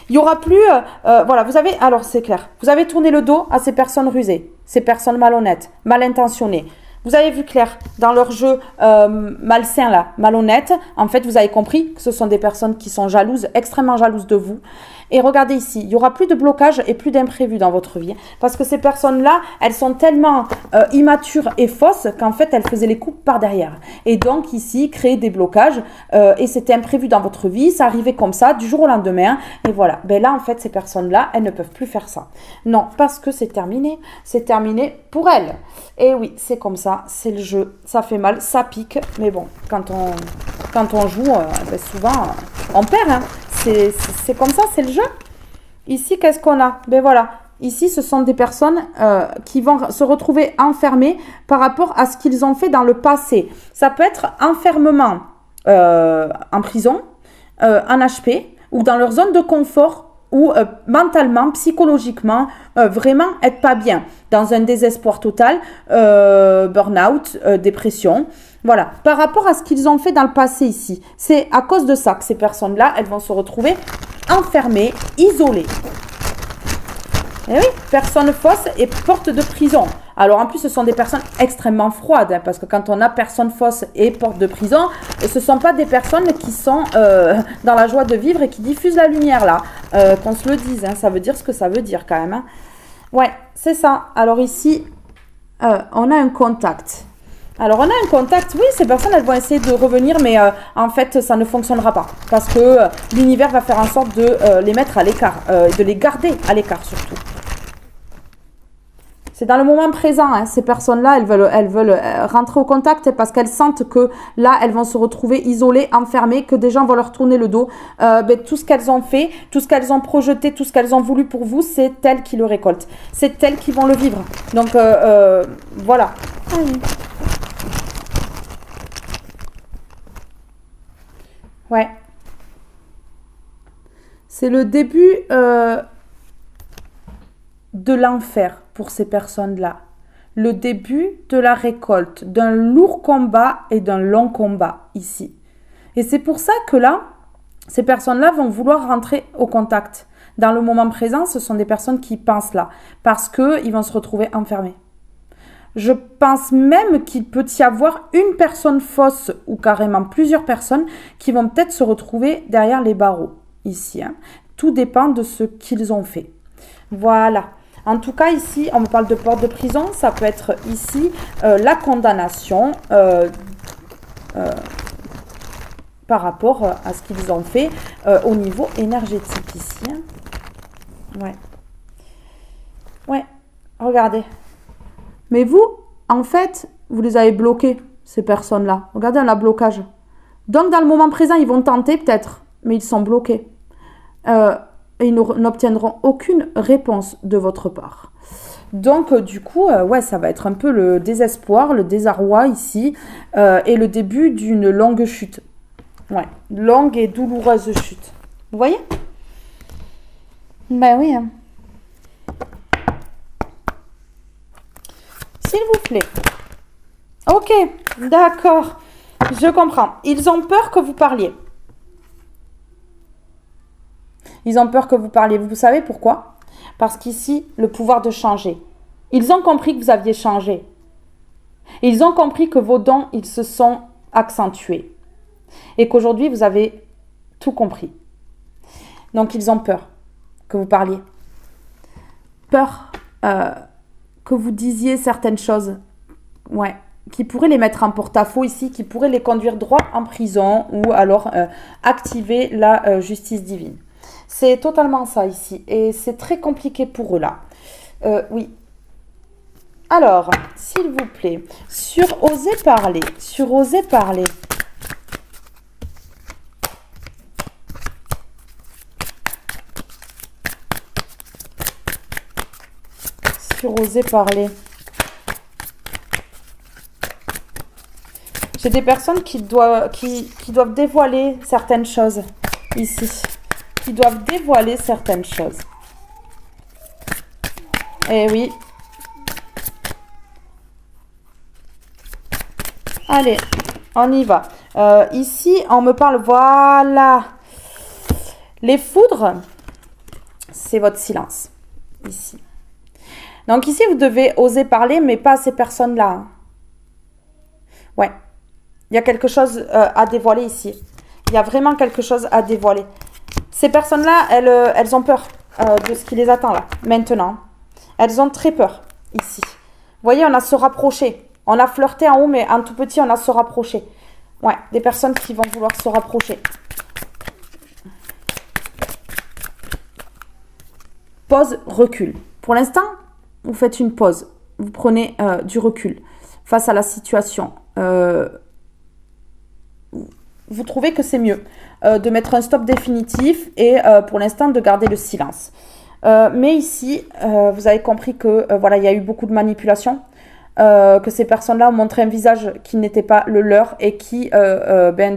Il n'y aura plus... voilà, vous avez... Alors, c'est clair. Vous avez tourné le dos à ces personnes rusées, ces personnes malhonnêtes, mal intentionnées. Vous avez vu clair dans leur jeu malsain là, malhonnête. En fait, vous avez compris que ce sont des personnes qui sont jalouses, extrêmement jalouses de vous. Et regardez ici, il n'y aura plus de blocage et plus d'imprévus dans votre vie. Parce que ces personnes-là, elles sont tellement immatures et fausses qu'en fait, elles faisaient les coupes par derrière. Et donc ici, créer des blocages et c'était imprévu dans votre vie. Ça arrivait comme ça, du jour au lendemain. Et voilà. Ben là, en fait, ces personnes-là, elles ne peuvent plus faire ça. Non, parce que c'est terminé. C'est terminé pour elles. Et oui, c'est comme ça. C'est le jeu. Ça fait mal, ça pique. Mais bon, quand on joue, souvent, on perd, hein. C'est comme ça, c'est le jeu. Ici, qu'est-ce qu'on a? Ben voilà. Ici, ce sont des personnes qui vont se retrouver enfermées par rapport à ce qu'ils ont fait dans le passé. Ça peut être enfermement en prison, en HP, ou dans leur zone de confort, ou mentalement, psychologiquement, vraiment être pas bien. Dans un désespoir total, burn-out, dépression. Voilà, par rapport à ce qu'ils ont fait dans le passé ici, c'est à cause de ça que ces personnes-là, elles vont se retrouver enfermées, isolées. Et oui, personne fausse et porte de prison. Alors en plus, ce sont des personnes extrêmement froides, hein, parce que quand on a personne fausse et porte de prison, ce ne sont pas des personnes qui sont dans la joie de vivre et qui diffusent la lumière là. Qu'on se le dise, hein, ça veut dire ce que ça veut dire quand même. Hein. Ouais, c'est ça. Alors ici, on a un contact. Alors, on a un contact. Oui, ces personnes, elles vont essayer de revenir, mais en fait, ça ne fonctionnera pas. Parce que l'univers va faire en sorte de les mettre à l'écart, de les garder à l'écart surtout. C'est dans le moment présent. Hein, ces personnes-là, elles veulent rentrer au contact parce qu'elles sentent que là, elles vont se retrouver isolées, enfermées, que des gens vont leur tourner le dos. Tout ce qu'elles ont fait, tout ce qu'elles ont projeté, tout ce qu'elles ont voulu pour vous, c'est elles qui le récoltent. C'est elles qui vont le vivre. Donc, voilà. Ouais. C'est le début de l'enfer pour ces personnes-là. Le début de la récolte, d'un lourd combat et d'un long combat ici. Et c'est pour ça que là, ces personnes-là vont vouloir rentrer au contact. Dans le moment présent, ce sont des personnes qui pensent là. Parce qu'ils vont se retrouver enfermés. Je pense même qu'il peut y avoir une personne fausse ou carrément plusieurs personnes qui vont peut-être se retrouver derrière les barreaux ici. Hein. Tout dépend de ce qu'ils ont fait. Voilà. En tout cas, ici, on me parle de porte de prison. Ça peut être ici la condamnation par rapport à ce qu'ils ont fait au niveau énergétique ici. Hein. Ouais. Ouais. Regardez. Mais vous, en fait, vous les avez bloqués, ces personnes-là. Regardez, on a blocage. Donc, dans le moment présent, ils vont tenter peut-être, mais ils sont bloqués. Et ils n'obtiendront aucune réponse de votre part. Donc, du coup, ouais, ça va être un peu le désespoir, le désarroi ici, et le début d'une longue chute. Ouais, longue et douloureuse chute. Vous voyez? Ben oui, hein. S'il vous plaît. Ok, d'accord. Je comprends. Ils ont peur que vous parliez. Ils ont peur que vous parliez. Vous savez pourquoi? Parce qu'ici, le pouvoir de changer. Ils ont compris que vous aviez changé. Ils ont compris que vos dons, ils se sont accentués. Et qu'aujourd'hui, vous avez tout compris. Donc, ils ont peur que vous parliez. Peur que vous disiez certaines choses, ouais, qui pourraient les mettre en porte-à-faux ici, qui pourraient les conduire droit en prison ou alors activer la justice divine. C'est totalement ça ici et c'est très compliqué pour eux là. Oui. Alors, s'il vous plaît, sur oser parler, sur oser parler. Sur oser parler. J'ai des personnes qui doivent dévoiler certaines choses ici. Qui doivent dévoiler certaines choses. Eh oui. Allez, on y va. Ici, on me parle, voilà. Les foudres, c'est votre silence. Ici. Donc ici, vous devez oser parler, mais pas à ces personnes-là. Ouais. Il y a quelque chose à dévoiler ici. Il y a vraiment quelque chose à dévoiler. Ces personnes-là, elles ont peur de ce qui les attend là, maintenant. Elles ont très peur ici. Vous voyez, on a se rapprocher. On a flirté en haut, mais en tout petit, on a se rapprocher. Ouais, des personnes qui vont vouloir se rapprocher. Pause, recul. Pour l'instant, vous faites une pause. Vous prenez du recul face à la situation. Vous trouvez que c'est mieux de mettre un stop définitif et pour l'instant de garder le silence. Mais ici, vous avez compris que voilà, il y a eu beaucoup de manipulation, que ces personnes-là ont montré un visage qui n'était pas le leur et qui,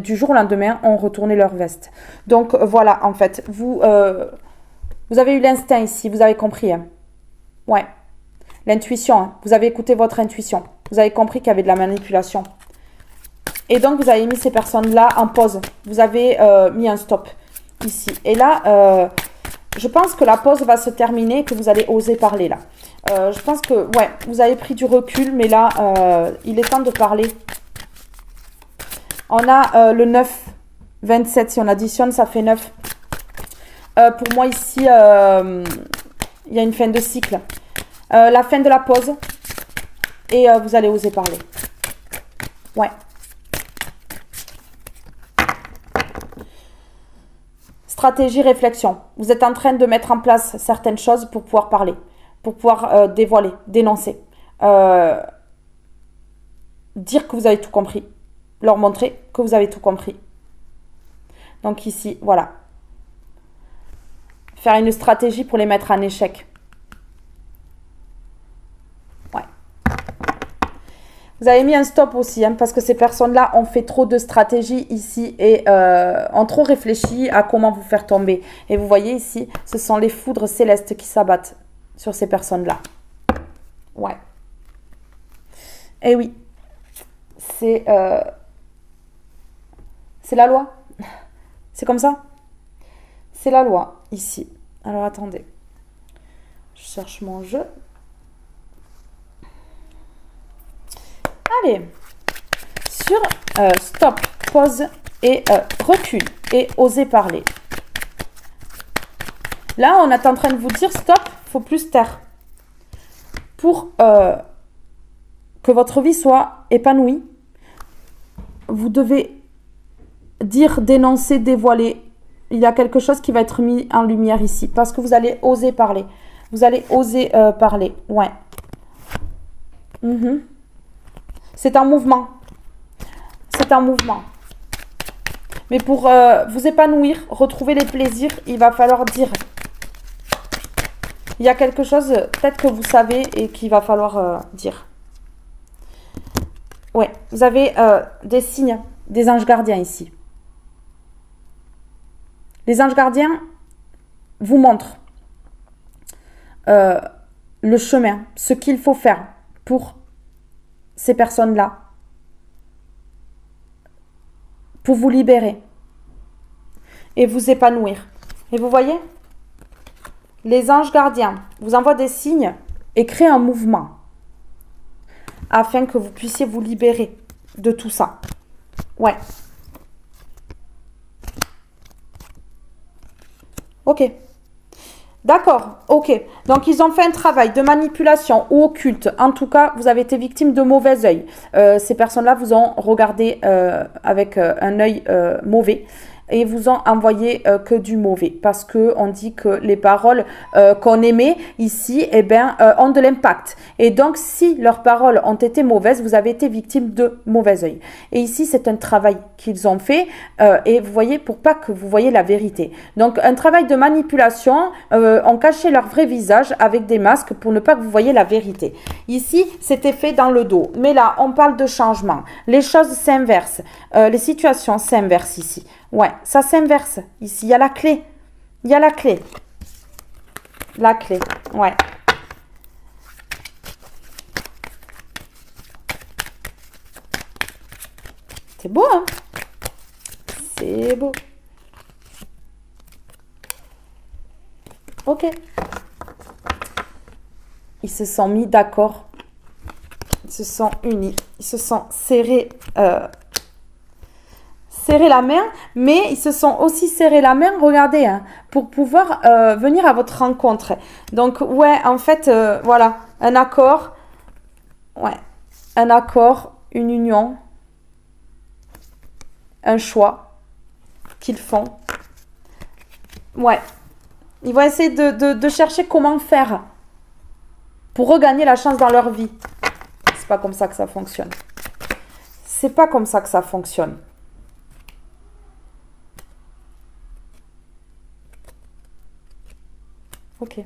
du jour au lendemain, ont retourné leur veste. Donc voilà, en fait, vous avez eu l'instinct ici, vous avez compris. Hein. Ouais, l'intuition, hein. Vous avez écouté votre intuition. Vous avez compris qu'il y avait de la manipulation. Et donc, vous avez mis ces personnes-là en pause. Vous avez mis un stop ici. Et là, je pense que la pause va se terminer et que vous allez oser parler là. Je pense que, ouais, vous avez pris du recul, mais là, il est temps de parler. On a le 9, 27. Si on additionne, ça fait 9. Pour moi, ici, il y a une fin de cycle. La fin de la pause. Et vous allez oser parler. Ouais. Stratégie, réflexion. Vous êtes en train de mettre en place certaines choses pour pouvoir parler, pour pouvoir dévoiler, dénoncer, dire que vous avez tout compris, leur montrer que vous avez tout compris. Donc ici, voilà. Faire une stratégie pour les mettre en échec. Ouais. Vous avez mis un stop aussi, hein, parce que ces personnes-là ont fait trop de stratégies ici et ont trop réfléchi à comment vous faire tomber. Et vous voyez ici, ce sont les foudres célestes qui s'abattent sur ces personnes-là. Ouais. Et oui, c'est la loi. C'est comme ça. C'est la loi, ici. Alors, attendez. Je cherche mon jeu. Allez. Sur stop, pause et recul et oser parler. Là, on est en train de vous dire stop, il faut plus taire. Pour que votre vie soit épanouie, vous devez dire, dénoncer, dévoiler. Il y a quelque chose qui va être mis en lumière ici. Parce que vous allez oser parler. Vous allez oser parler. Ouais. C'est un mouvement. C'est un mouvement. Mais pour vous épanouir, retrouver les plaisirs, il va falloir dire. Il y a quelque chose, peut-être que vous savez, et qu'il va falloir dire. Ouais, vous avez des signes, des anges gardiens ici. Les anges gardiens vous montrent le chemin, ce qu'il faut faire pour ces personnes-là, pour vous libérer et vous épanouir. Et vous voyez, les anges gardiens vous envoient des signes et créent un mouvement afin que vous puissiez vous libérer de tout ça. Ouais. Ok. D'accord, ok. Donc, ils ont fait un travail de manipulation ou occulte. En tout cas, vous avez été victime de mauvais œil. Ces personnes-là vous ont regardé avec un œil mauvais. Et vous ont envoyé que du mauvais. Parce qu'on dit que les paroles qu'on émet ici, eh ben, ont de l'impact. Et donc, si leurs paroles ont été mauvaises, vous avez été victime de mauvais œil. Et ici, c'est un travail qu'ils ont fait. Et vous voyez, pour pas que vous voyez la vérité. Donc, un travail de manipulation, on cachait leur vrai visage avec des masques pour ne pas que vous voyez la vérité. Ici, c'était fait dans le dos. Mais là, on parle de changement. Les choses s'inversent. Les situations s'inversent ici. Ouais, ça s'inverse. Ici, il y a la clé. Il y a la clé. La clé, ouais. C'est beau, hein? C'est beau. Ok. Ils se sont mis d'accord. Ils se sont unis. Ils se sont serrés la main, mais ils se sont aussi serrés la main, regardez, hein, pour pouvoir venir à votre rencontre. Donc, ouais, en fait, voilà, un accord, ouais, un accord, une union, un choix qu'ils font. Ouais, ils vont essayer de chercher comment faire pour regagner la chance dans leur vie. C'est pas comme ça que ça fonctionne. C'est pas comme ça que ça fonctionne. Ok.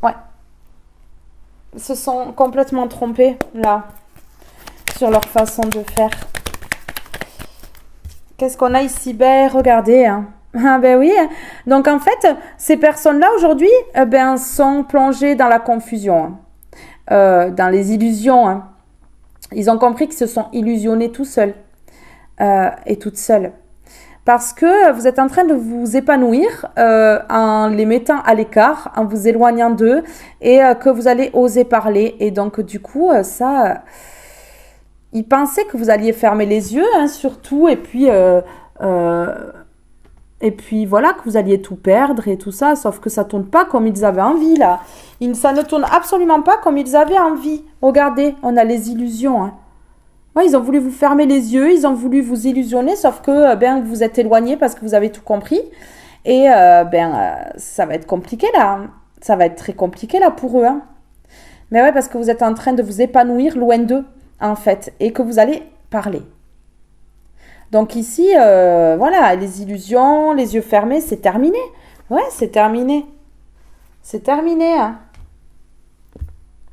Ouais. Ils se sont complètement trompés, là, sur leur façon de faire. Qu'est-ce qu'on a ici? Ben, regardez, hein. Ah ben oui. Donc, en fait, ces personnes-là, aujourd'hui, ben, sont plongées dans la confusion, hein. Dans les illusions, hein. Ils ont compris qu'ils se sont illusionnés tout seuls et toutes seules. Parce que vous êtes en train de vous épanouir en les mettant à l'écart, en vous éloignant d'eux et que vous allez oser parler. Et donc, du coup, ça, ils pensaient que vous alliez fermer les yeux, hein, surtout, et puis voilà, que vous alliez tout perdre et tout ça, sauf que ça tourne pas comme ils avaient envie, là. Ça ne tourne absolument pas comme ils avaient envie. Regardez, on a les illusions, hein. Ouais, ils ont voulu vous fermer les yeux, ils ont voulu vous illusionner, sauf que ben, vous êtes éloigné parce que vous avez tout compris. Et ça va être compliqué là. Ça va être très compliqué là pour eux. Hein. Mais ouais, parce que vous êtes en train de vous épanouir loin d'eux, en fait, et que vous allez parler. Donc ici, voilà, les illusions, les yeux fermés, c'est terminé. Ouais, c'est terminé. C'est terminé. Hein.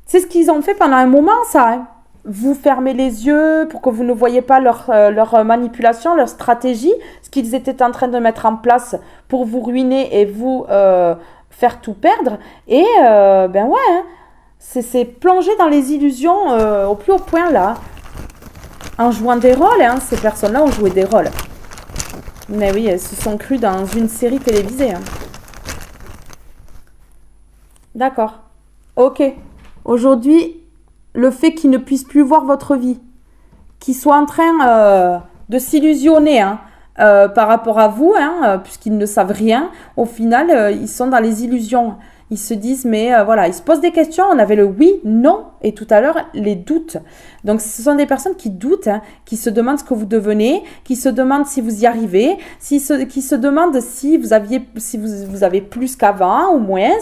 C'est ce qu'ils ont fait pendant un moment, ça. Hein. Vous fermez les yeux pour que vous ne voyez pas leur manipulation, leur stratégie, ce qu'ils étaient en train de mettre en place pour vous ruiner et vous faire tout perdre. Et ben ouais, hein, c'est plonger dans les illusions au plus haut point là. En jouant des rôles, hein, ces personnes-là ont joué des rôles. Mais oui, elles se sont crues dans une série télévisée. Hein. D'accord. Ok. Aujourd'hui, le fait qu'ils ne puissent plus voir votre vie, qu'ils soient en train de s'illusionner par rapport à vous, puisqu'ils ne savent rien. Au final, ils sont dans les illusions. Ils se disent, mais voilà, ils se posent des questions. On avait le oui, non, et tout à l'heure, les doutes. Donc, ce sont des personnes qui doutent, qui se demandent ce que vous devenez, qui se demandent si vous y arrivez, qui se demandent si vous avez plus qu'avant ou moins.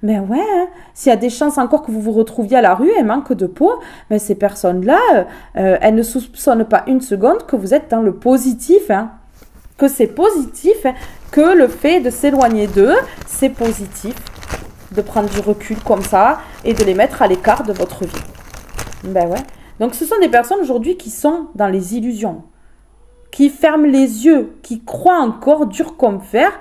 Mais ouais, s'il y a des chances encore que vous vous retrouviez à la rue et manque de peau, mais ces personnes-là, elles ne soupçonnent pas une seconde que vous êtes dans le positif, que c'est positif, que le fait de s'éloigner d'eux, c'est positif, de prendre du recul comme ça et de les mettre à l'écart de votre vie. Ben ouais. Donc ce sont des personnes aujourd'hui qui sont dans les illusions, qui ferment les yeux, qui croient encore dur comme fer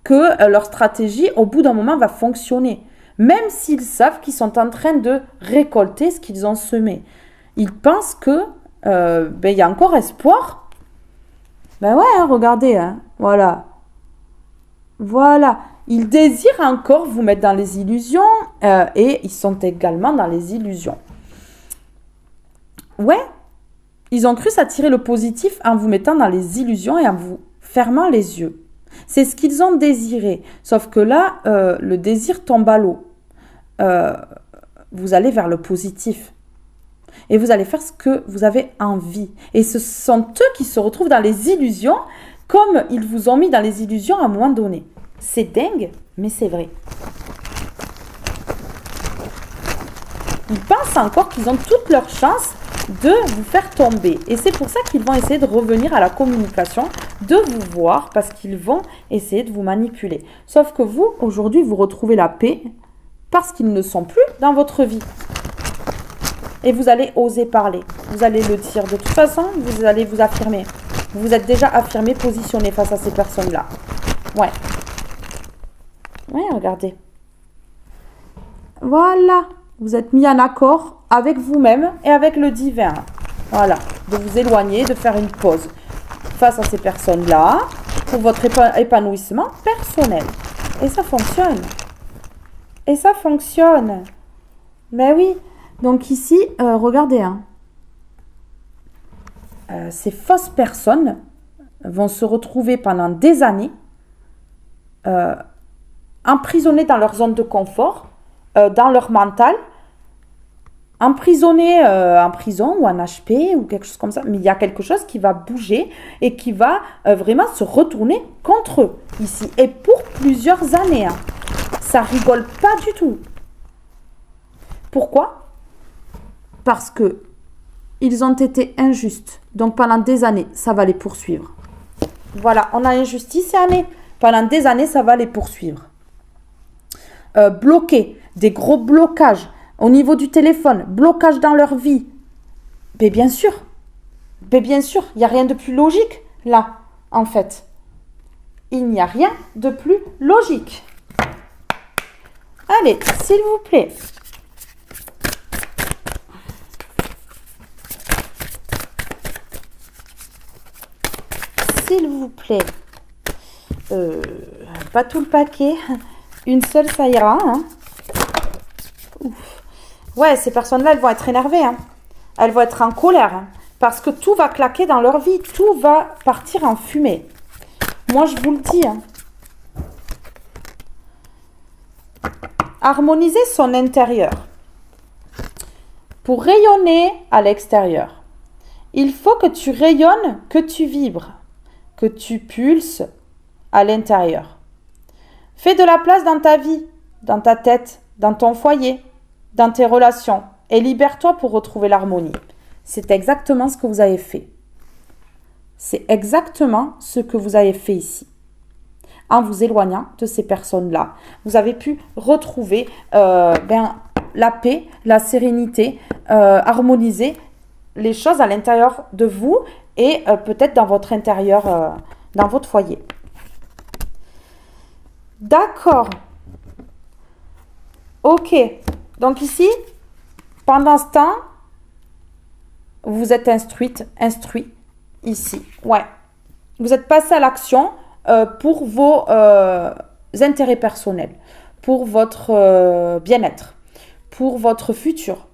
que leur stratégie, au bout d'un moment, va fonctionner. Même s'ils savent qu'ils sont en train de récolter ce qu'ils ont semé. Ils pensent que y a encore espoir. Ben ouais, regardez, voilà. Voilà. Ils désirent encore vous mettre dans les illusions et ils sont également dans les illusions. Ouais, ils ont cru s'attirer le positif en vous mettant dans les illusions et en vous fermant les yeux. C'est ce qu'ils ont désiré. Sauf que là, le désir tombe à l'eau. Vous allez vers le positif. Et vous allez faire ce que vous avez envie. Et ce sont eux qui se retrouvent dans les illusions, comme ils vous ont mis dans les illusions à un moment donné. C'est dingue, mais c'est vrai. Ils pensent encore qu'ils ont toutes leurs chances de vous faire tomber. Et c'est pour ça qu'ils vont essayer de revenir à la communication, de vous voir, parce qu'ils vont essayer de vous manipuler. Sauf que vous, aujourd'hui, vous retrouvez la paix parce qu'ils ne sont plus dans votre vie. Et vous allez oser parler. Vous allez le dire. De toute façon, vous allez vous affirmer. Vous vous êtes déjà affirmé, positionné face à ces personnes-là. Ouais. Ouais, regardez. Voilà. Vous êtes mis en accord avec vous-même et avec le divin. Voilà. De vous éloigner, de faire une pause face à ces personnes-là pour votre épanouissement personnel. Et ça fonctionne. Et ça fonctionne. Mais oui. Donc ici, regardez. Ces fausses personnes vont se retrouver pendant des années emprisonnées dans leur zone de confort, dans leur mental, emprisonnées en prison ou en HP ou quelque chose comme ça. Mais il y a quelque chose qui va bouger et qui va vraiment se retourner contre eux ici. Et pour plusieurs années. Ça rigole pas du tout. Pourquoi ? Parce que ils ont été injustes. Donc pendant des années, ça va les poursuivre. Voilà, on a injustice et année. Pendant des années, ça va les poursuivre. Bloquer, des gros blocages au niveau du téléphone, blocage dans leur vie. Mais bien sûr, il n'y a rien de plus logique là, en fait. Il n'y a rien de plus logique. Allez, s'il vous plaît. S'il vous plaît. Pas tout le paquet. Une seule, ça ira. Ouf. Ouais, ces personnes-là, elles vont être énervées. Elles vont être en colère. Parce que tout va claquer dans leur vie. Tout va partir en fumée. Moi, je vous le dis. Harmoniser son intérieur. Pour rayonner à l'extérieur, il faut que tu rayonnes, que tu vibres, que tu pulses à l'intérieur. Fais de la place dans ta vie, dans ta tête, dans ton foyer, dans tes relations et libère-toi pour retrouver l'harmonie. C'est exactement ce que vous avez fait. C'est exactement ce que vous avez fait ici. En vous éloignant de ces personnes-là, vous avez pu retrouver la paix, la sérénité, harmoniser les choses à l'intérieur de vous et peut-être dans votre intérieur, dans votre foyer. D'accord. Ok. Donc ici, pendant ce temps, vous êtes instruit ici. Ouais. Vous êtes passé à l'action pour vos intérêts personnels, pour votre bien-être, pour votre futur,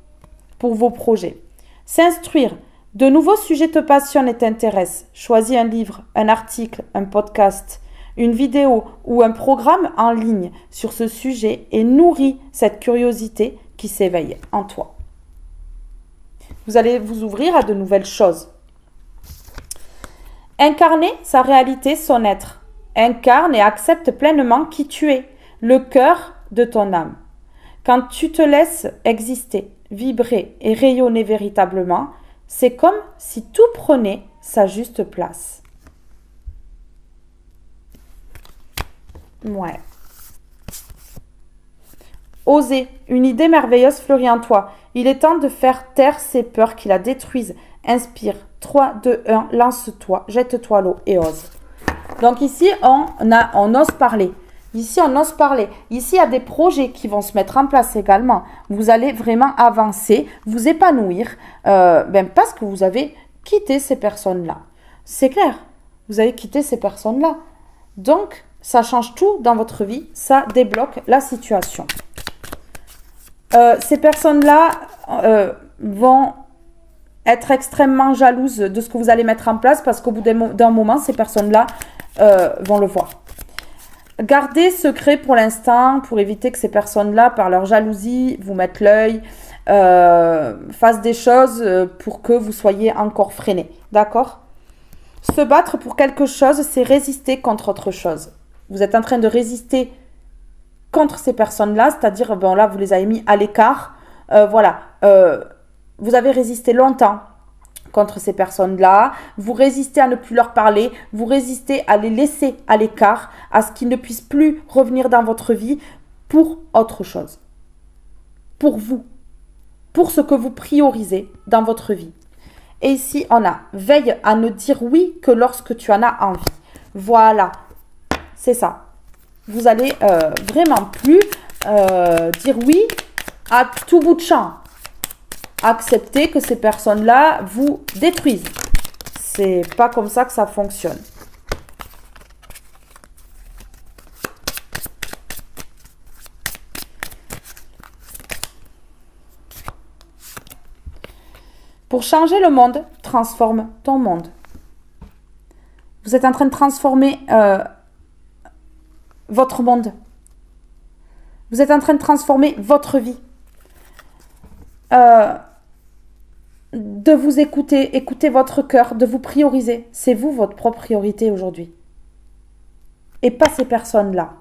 pour vos projets. S'instruire. De nouveaux sujets te passionnent et t'intéressent. Choisis un livre, un article, un podcast, une vidéo ou un programme en ligne sur ce sujet et nourris cette curiosité qui s'éveille en toi. Vous allez vous ouvrir à de nouvelles choses. Incarner sa réalité, son être. Incarne et accepte pleinement qui tu es, le cœur de ton âme. Quand tu te laisses exister, vibrer et rayonner véritablement, c'est comme si tout prenait sa juste place. Ouais. Oser, une idée merveilleuse fleurit en toi. Il est temps de faire taire ces peurs qui la détruisent. Inspire. 3, 2, 1, lance-toi, jette-toi à l'eau et ose. Donc ici, on ose parler. Ici, on ose parler. Ici, il y a des projets qui vont se mettre en place également. Vous allez vraiment avancer, vous épanouir, parce que vous avez quitté ces personnes-là. C'est clair, vous avez quitté ces personnes-là. Donc, ça change tout dans votre vie, ça débloque la situation. Ces personnes-là vont être extrêmement jalouses de ce que vous allez mettre en place parce qu'au bout d'un moment, ces personnes-là vont le voir. Gardez secret pour l'instant pour éviter que ces personnes-là, par leur jalousie, vous mettent l'œil, fassent des choses pour que vous soyez encore freiné. D'accord ? Se battre pour quelque chose, c'est résister contre autre chose. Vous êtes en train de résister contre ces personnes-là, c'est-à-dire, là, vous les avez mis à l'écart. Vous avez résisté longtemps contre ces personnes-là, vous résistez à ne plus leur parler, vous résistez à les laisser à l'écart, à ce qu'ils ne puissent plus revenir dans votre vie pour autre chose. Pour vous, pour ce que vous priorisez dans votre vie. Et ici, on a veille à ne dire oui que lorsque tu en as envie. Voilà, c'est ça. Vous allez vraiment plus dire oui à tout bout de champ. Accepter que ces personnes-là vous détruisent. C'est pas comme ça que ça fonctionne. Pour changer le monde, transforme ton monde. Vous êtes en train de transformer votre monde. Vous êtes en train de transformer votre vie. De vous écouter, écouter votre cœur, de vous prioriser. C'est vous votre propre priorité aujourd'hui. Et pas ces personnes-là.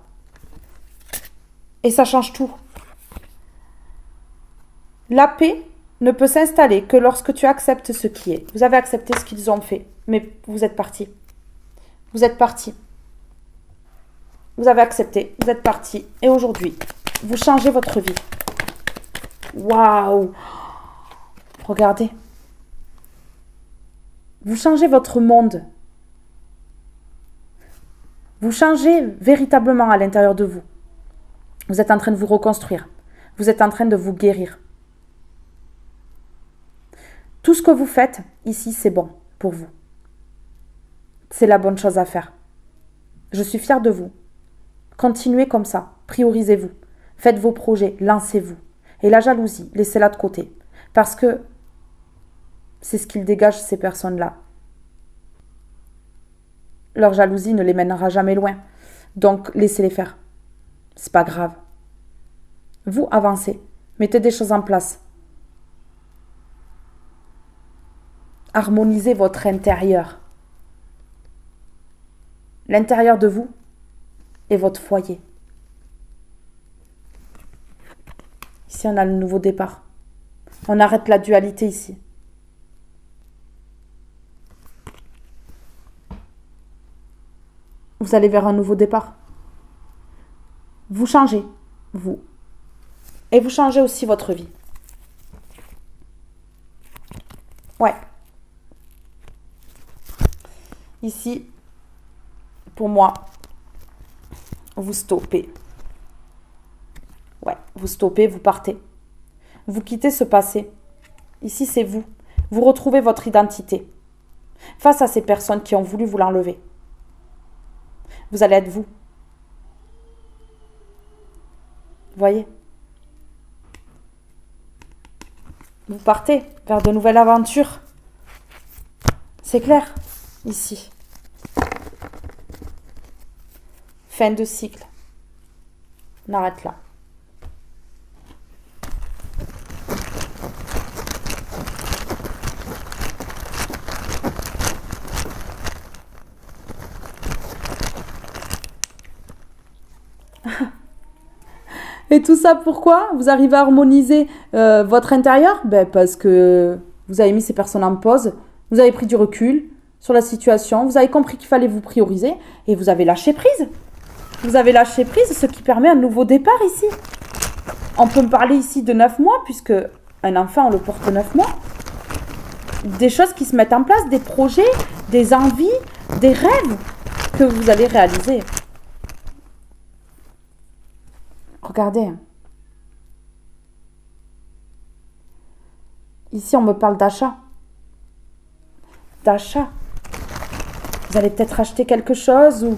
Et ça change tout. La paix ne peut s'installer que lorsque tu acceptes ce qui est. Vous avez accepté ce qu'ils ont fait, mais vous êtes parti. Vous êtes parti. Vous avez accepté, vous êtes parti. Et aujourd'hui, vous changez votre vie. Waouh! Regardez. Vous changez votre monde. Vous changez véritablement à l'intérieur de vous. Vous êtes en train de vous reconstruire. Vous êtes en train de vous guérir. Tout ce que vous faites ici, c'est bon pour vous. C'est la bonne chose à faire. Je suis fière de vous. Continuez comme ça. Priorisez-vous. Faites vos projets. Lancez-vous. Et la jalousie, laissez-la de côté. Parce que c'est ce qu'ils dégagent, ces personnes-là. Leur jalousie ne les mènera jamais loin. Donc, laissez-les faire. C'est pas grave. Vous, avancez. Mettez des choses en place. Harmonisez votre intérieur. L'intérieur de vous et votre foyer. Ici, on a le nouveau départ. On arrête la dualité ici. Vous allez vers un nouveau départ. Vous changez, vous. Et vous changez aussi votre vie. Ouais. Ici, pour moi, vous stoppez. Ouais, vous stoppez, vous partez. Vous quittez ce passé. Ici, c'est vous. Vous retrouvez votre identité. Face à ces personnes qui ont voulu vous l'enlever. Vous allez être vous. Voyez ? Vous partez vers de nouvelles aventures. C'est clair, ici. Fin de cycle. On arrête là. Et tout ça pourquoi? Vous arrivez à harmoniser votre intérieur? Ben parce que vous avez mis ces personnes en pause, vous avez pris du recul sur la situation, vous avez compris qu'il fallait vous prioriser et vous avez lâché prise. Vous avez lâché prise, ce qui permet un nouveau départ ici. On peut me parler ici de 9 mois, puisque un enfant, on le porte 9 mois. Des choses qui se mettent en place, des projets, des envies, des rêves que vous allez réaliser. Regardez. Ici, on me parle d'achat. D'achat. Vous allez peut-être acheter quelque chose ou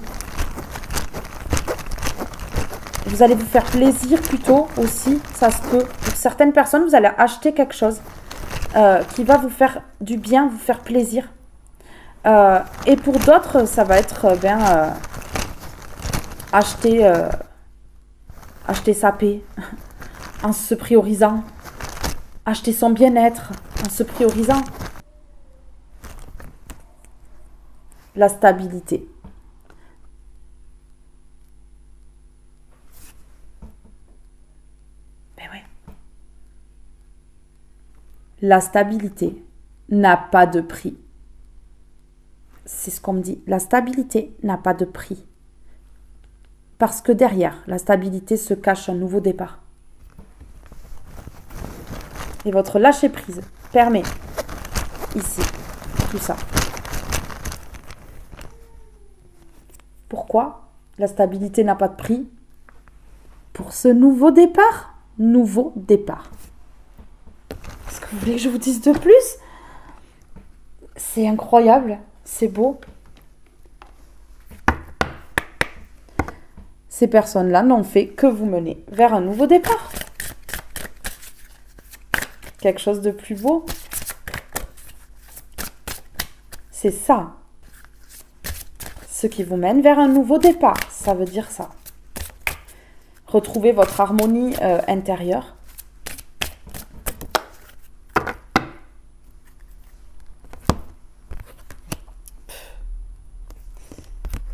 vous allez vous faire plaisir plutôt aussi. Ça se peut. Pour certaines personnes, vous allez acheter quelque chose qui va vous faire du bien, vous faire plaisir. Et pour d'autres, ça va être acheter sa paix en se priorisant, acheter son bien-être en se priorisant, la stabilité. Ben ouais. La stabilité n'a pas de prix. C'est ce qu'on me dit. La stabilité n'a pas de prix. Parce que derrière la stabilité se cache un nouveau départ. Et votre lâcher-prise permet, ici, tout ça. Pourquoi la stabilité n'a pas de prix? Pour ce nouveau départ. Nouveau départ. Est-ce que vous voulez que je vous dise de plus? C'est incroyable, c'est beau. Ces personnes-là n'ont fait que vous mener vers un nouveau départ. Quelque chose de plus beau. C'est ça. Ce qui vous mène vers un nouveau départ. Ça veut dire ça. Retrouvez votre harmonie intérieure.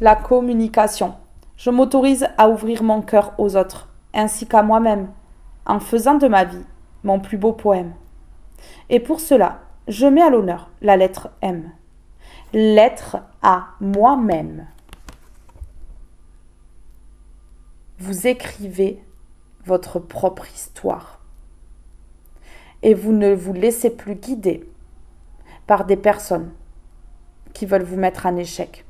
La communication. Je m'autorise à ouvrir mon cœur aux autres, ainsi qu'à moi-même, en faisant de ma vie mon plus beau poème. Et pour cela, je mets à l'honneur la lettre M. Lettre à moi-même. Vous écrivez votre propre histoire. Et vous ne vous laissez plus guider par des personnes qui veulent vous mettre en échec.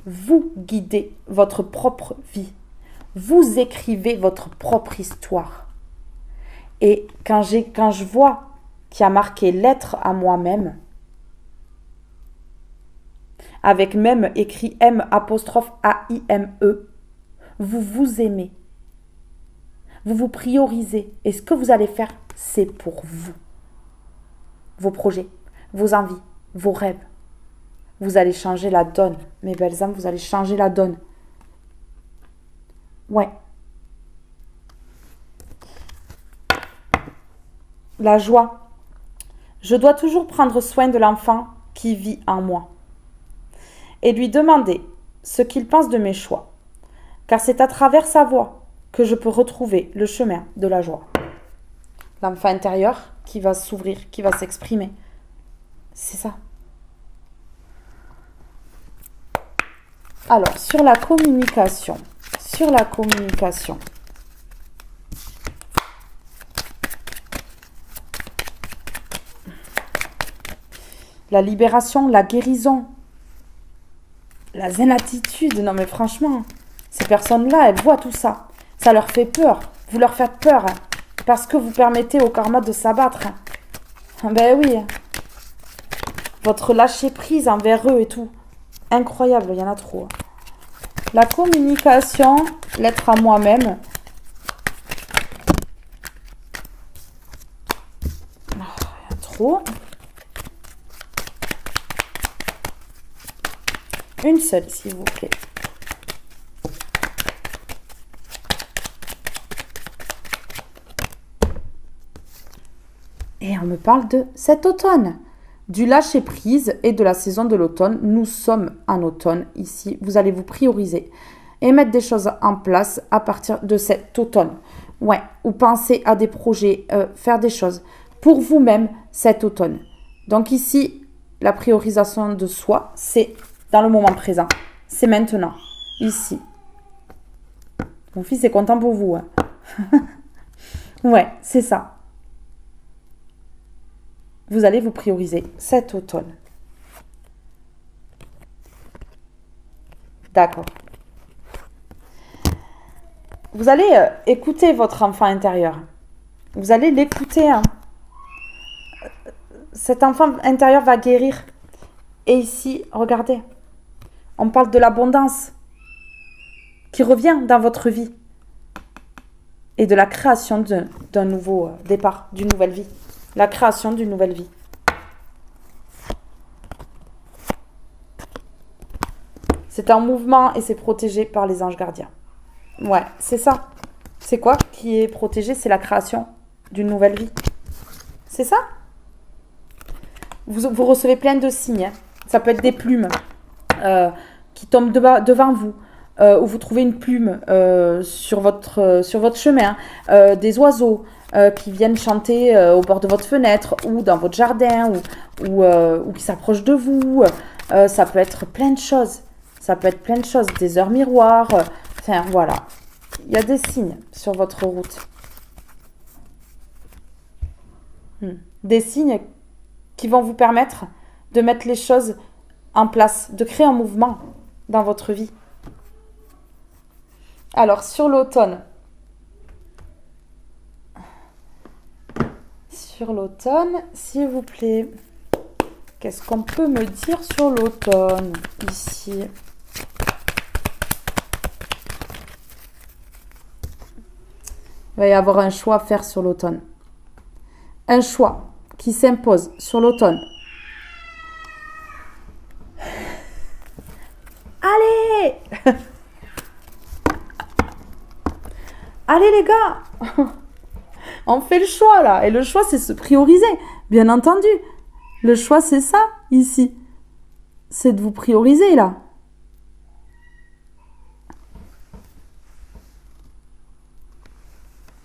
Vous guidez votre propre vie. Vous écrivez votre propre histoire. Et quand je vois qu'il y a marqué lettre à moi-même, avec même écrit M apostrophe A-I-M-E, vous vous aimez. Vous vous priorisez. Et ce que vous allez faire, c'est pour vous. Vos projets, vos envies, vos rêves. Vous allez changer la donne. Mes belles âmes, vous allez changer la donne. Ouais. La joie. Je dois toujours prendre soin de l'enfant qui vit en moi et lui demander ce qu'il pense de mes choix, car c'est à travers sa voix que je peux retrouver le chemin de la joie. L'enfant intérieur qui va s'ouvrir, qui va s'exprimer. C'est ça. Alors, sur la communication. La libération, la guérison, la zen attitude. Non mais franchement, ces personnes-là, elles voient tout ça. Ça leur fait peur. Vous leur faites peur parce que vous permettez au karma de s'abattre. Ben oui. Votre lâcher-prise envers eux et tout. Incroyable, il y en a trop. La communication, l'être à moi-même. trop. Une seule, s'il vous plaît. Et on me parle de cet automne, du lâcher-prise et de la saison de l'automne. Nous sommes en automne ici. Vous allez vous prioriser et mettre des choses en place à partir de cet automne. Ouais, ou penser à des projets, faire des choses pour vous-même cet automne. Donc ici, la priorisation de soi, c'est dans le moment présent. C'est maintenant, ici. Mon fils est content pour vous. Hein. Ouais, c'est ça. Vous allez vous prioriser cet automne. D'accord. Vous allez écouter votre enfant intérieur. Vous allez l'écouter. Hein. Cet enfant intérieur va guérir. Et ici, regardez, on parle de l'abondance qui revient dans votre vie et de la création d'un nouveau départ, d'une nouvelle vie. La création d'une nouvelle vie. C'est un mouvement et c'est protégé par les anges gardiens. Ouais, c'est ça. C'est quoi qui est protégé? C'est la création d'une nouvelle vie. C'est ça. Vous recevez plein de signes. Hein. Ça peut être des plumes qui tombent devant vous. Ou vous trouvez une plume sur votre chemin. Des oiseaux qui viennent chanter au bord de votre fenêtre ou dans votre jardin ou qui s'approchent de vous. Ça peut être plein de choses. Ça peut être plein de choses. Des heures miroirs. Enfin, voilà. Il y a des signes sur votre route. Des signes qui vont vous permettre de mettre les choses en place, de créer un mouvement dans votre vie. Alors, sur l'automne. Sur l'automne, s'il vous plaît. Qu'est-ce qu'on peut me dire sur l'automne, ici? Il va y avoir un choix à faire sur l'automne. Un choix qui s'impose sur l'automne. Allez! Allez les gars! On fait le choix là. Et le choix, c'est se prioriser. Bien entendu. Le choix, c'est ça, ici. C'est de vous prioriser là.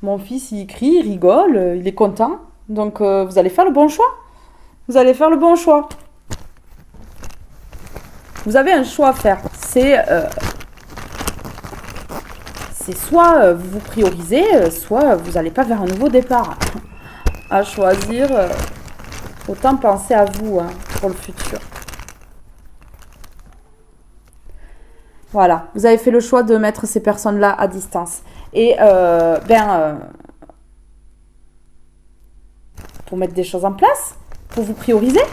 Mon fils, il crie, il rigole, il est content. Donc, vous allez faire le bon choix. Vous allez faire le bon choix. Vous avez un choix à faire. C'est soit vous vous priorisez, soit vous n'allez pas vers un nouveau départ. À choisir, autant penser à vous hein, pour le futur. Voilà, vous avez fait le choix de mettre ces personnes-là à distance. Et pour mettre des choses en place, pour vous prioriser.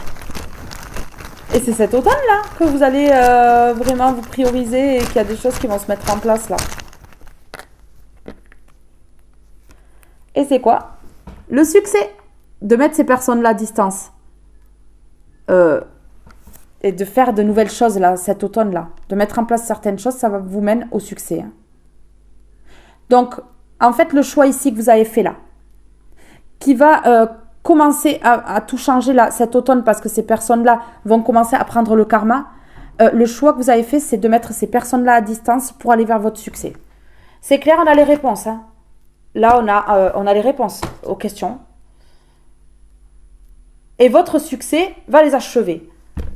Et c'est cet automne-là que vous allez vraiment vous prioriser et qu'il y a des choses qui vont se mettre en place là. Et c'est quoi? Le succès de mettre ces personnes-là à distance. Et de faire de nouvelles choses là, cet automne-là. De mettre en place certaines choses, ça va vous mener au succès. Hein. Donc, en fait, le choix ici que vous avez fait là, qui va commencer à tout changer là, cet automne, parce que ces personnes-là vont commencer à prendre le karma, le choix que vous avez fait, c'est de mettre ces personnes-là à distance pour aller vers votre succès. C'est clair, on a les réponses. Hein. Là, on a les réponses aux questions. Et votre succès va les achever.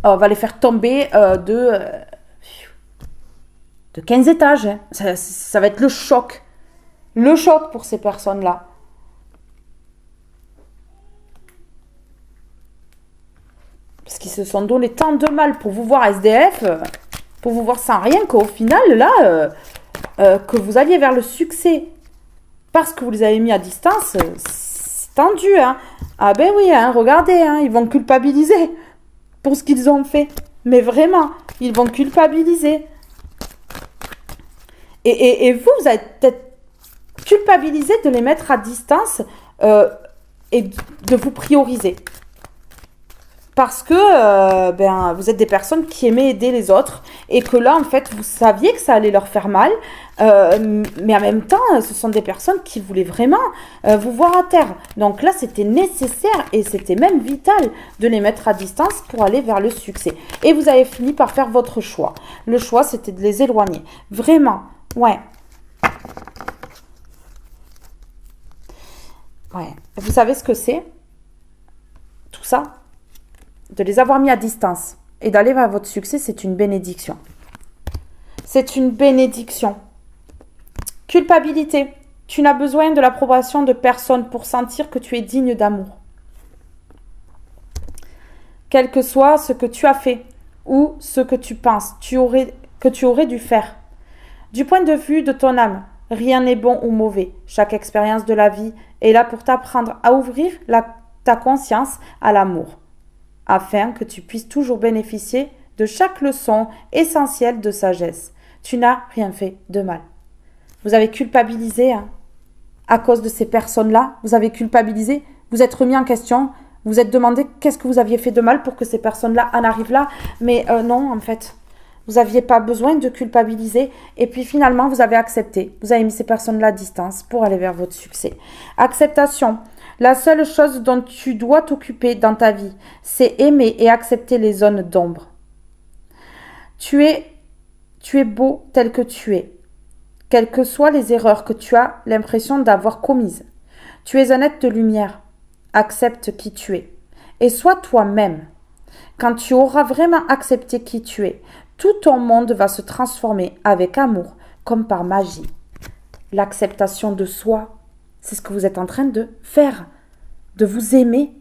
Va les faire tomber de 15 étages. Hein. Ça va être le choc. Le choc pour ces personnes-là. Parce qu'ils se sont donné tant de mal pour vous voir SDF, pour vous voir sans rien, qu'au final, là, que vous alliez vers le succès parce que vous les avez mis à distance, c'est tendu. Hein. Ah ben oui, hein, regardez, hein, ils vont culpabiliser pour ce qu'ils ont fait. Mais vraiment, ils vont culpabiliser. Et vous allez peut-être culpabiliser de les mettre à distance et de vous prioriser. Parce que vous êtes des personnes qui aimaient aider les autres et que là, en fait, vous saviez que ça allait leur faire mal. Mais en même temps, ce sont des personnes qui voulaient vraiment vous voir à terre. Donc là, c'était nécessaire et c'était même vital de les mettre à distance pour aller vers le succès. Et vous avez fini par faire votre choix. Le choix, c'était de les éloigner. Vraiment, ouais. Ouais. Vous savez ce que c'est? Tout ça? De les avoir mis à distance et d'aller vers votre succès, c'est une bénédiction. C'est une bénédiction. Culpabilité. Tu n'as besoin de l'approbation de personne pour sentir que tu es digne d'amour. Quel que soit ce que tu as fait ou ce que tu penses que tu aurais dû faire. Du point de vue de ton âme, rien n'est bon ou mauvais. Chaque expérience de la vie est là pour t'apprendre à ouvrir ta conscience à l'amour, afin que tu puisses toujours bénéficier de chaque leçon essentielle de sagesse. Tu n'as rien fait de mal. Vous avez culpabilisé à cause de ces personnes-là. Vous avez culpabilisé, vous êtes remis en question, vous êtes demandé qu'est-ce que vous aviez fait de mal pour que ces personnes-là en arrivent là. Mais non, en fait, vous n'aviez pas besoin de culpabiliser. Et puis finalement, vous avez accepté. Vous avez mis ces personnes-là à distance pour aller vers votre succès. Acceptation. La seule chose dont tu dois t'occuper dans ta vie, c'est aimer et accepter les zones d'ombre. Tu es beau tel que tu es, quelles que soient les erreurs que tu as l'impression d'avoir commises. Tu es un être de lumière. Accepte qui tu es et sois toi-même. Quand tu auras vraiment accepté qui tu es, tout ton monde va se transformer avec amour, comme par magie. L'acceptation de soi, c'est ce que vous êtes en train de faire, de vous aimer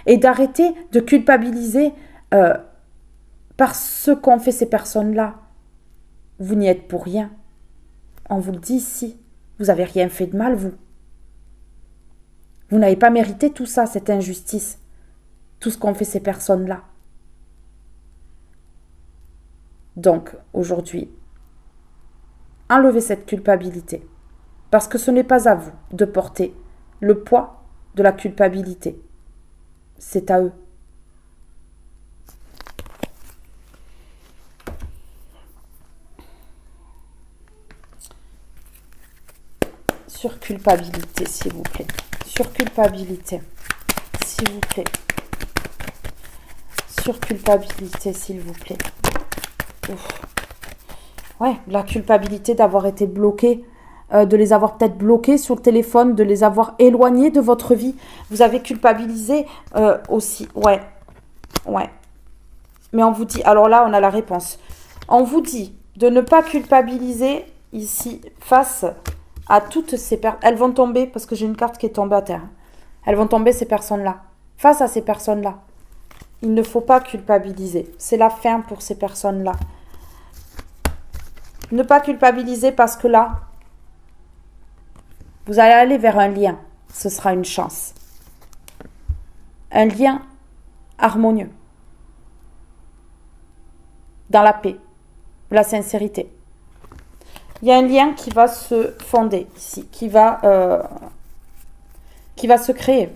et d'arrêter de culpabiliser par ce qu'ont fait ces personnes-là. Vous n'y êtes pour rien. On vous le dit ici, vous n'avez rien fait de mal, vous. Vous n'avez pas mérité tout ça, cette injustice, tout ce qu'ont fait ces personnes-là. Donc, aujourd'hui, enlevez cette culpabilité, parce que ce n'est pas à vous de porter le poids de la culpabilité. C'est à eux. Sur culpabilité, s'il vous plaît. Sur culpabilité, s'il vous plaît. Sur culpabilité, s'il vous plaît. Ouf. Ouais, la culpabilité d'avoir été bloqué, de les avoir peut-être bloqués sur le téléphone, de les avoir éloignés de votre vie. Vous avez culpabilisé aussi. Ouais. Mais on vous dit, alors là, on a la réponse. On vous dit de ne pas culpabiliser ici face à toutes ces personnes. Elles vont tomber, parce que j'ai une carte qui est tombée à terre. Elles vont tomber, ces personnes-là. Face à ces personnes-là, il ne faut pas culpabiliser. C'est la fin pour ces personnes-là. Ne pas culpabiliser parce que là, vous allez aller vers un lien. Ce sera une chance. Un lien harmonieux. Dans la paix, la sincérité. Il y a un lien qui va se fonder ici, qui va se créer.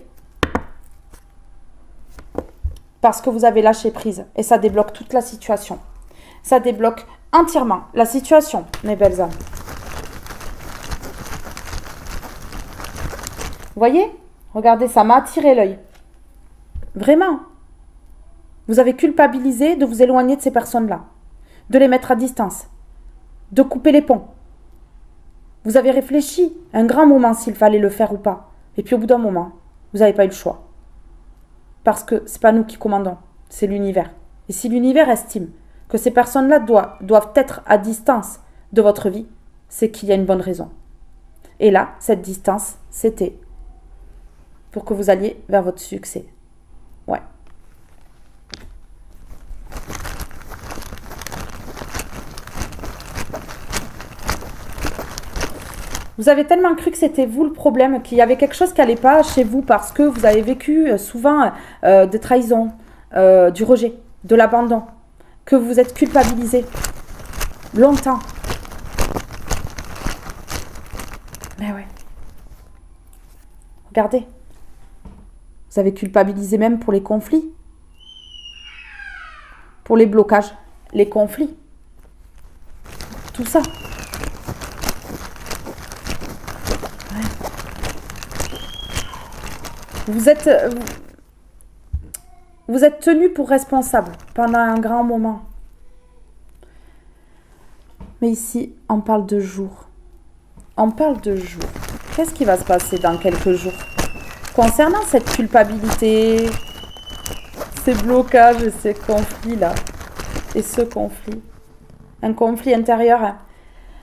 Parce que vous avez lâché prise. Et ça débloque toute la situation. Ça débloque entièrement la situation, mes belles âmes. Vous voyez? Regardez, ça m'a attiré l'œil. Vraiment. Vous avez culpabilisé de vous éloigner de ces personnes-là. De les mettre à distance. De couper les ponts. Vous avez réfléchi un grand moment s'il fallait le faire ou pas. Et puis au bout d'un moment, vous n'avez pas eu le choix. Parce que ce n'est pas nous qui commandons, c'est l'univers. Et si l'univers estime que ces personnes-là doivent être à distance de votre vie, c'est qu'il y a une bonne raison. Et là, cette distance, c'était pour que vous alliez vers votre succès. Ouais. Vous avez tellement cru que c'était vous le problème, qu'il y avait quelque chose qui n'allait pas chez vous parce que vous avez vécu souvent des trahisons, du rejet, de l'abandon, que vous êtes culpabilisé longtemps. Mais ouais. Regardez. Vous avez culpabilisé même pour les conflits. pour les blocages, les conflits. Tout ça. Ouais. Vous êtes tenu pour responsable pendant un grand moment. Mais ici, on parle de jours. On parle de jours. Qu'est-ce qui va se passer dans quelques jours? Concernant cette culpabilité, ces blocages et ces conflits-là, et ce conflit, un conflit intérieur. Hein.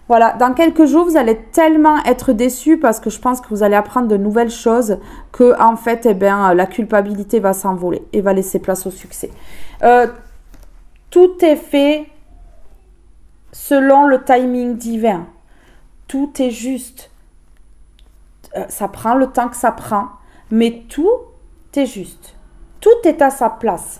Voilà, dans quelques jours, vous allez tellement être déçus parce que je pense que vous allez apprendre de nouvelles choses que, en fait, eh bien, la culpabilité va s'envoler et va laisser place au succès. Tout est fait selon le timing divin. Tout est juste. Ça prend le temps que ça prend, mais tout est juste. Tout est à sa place.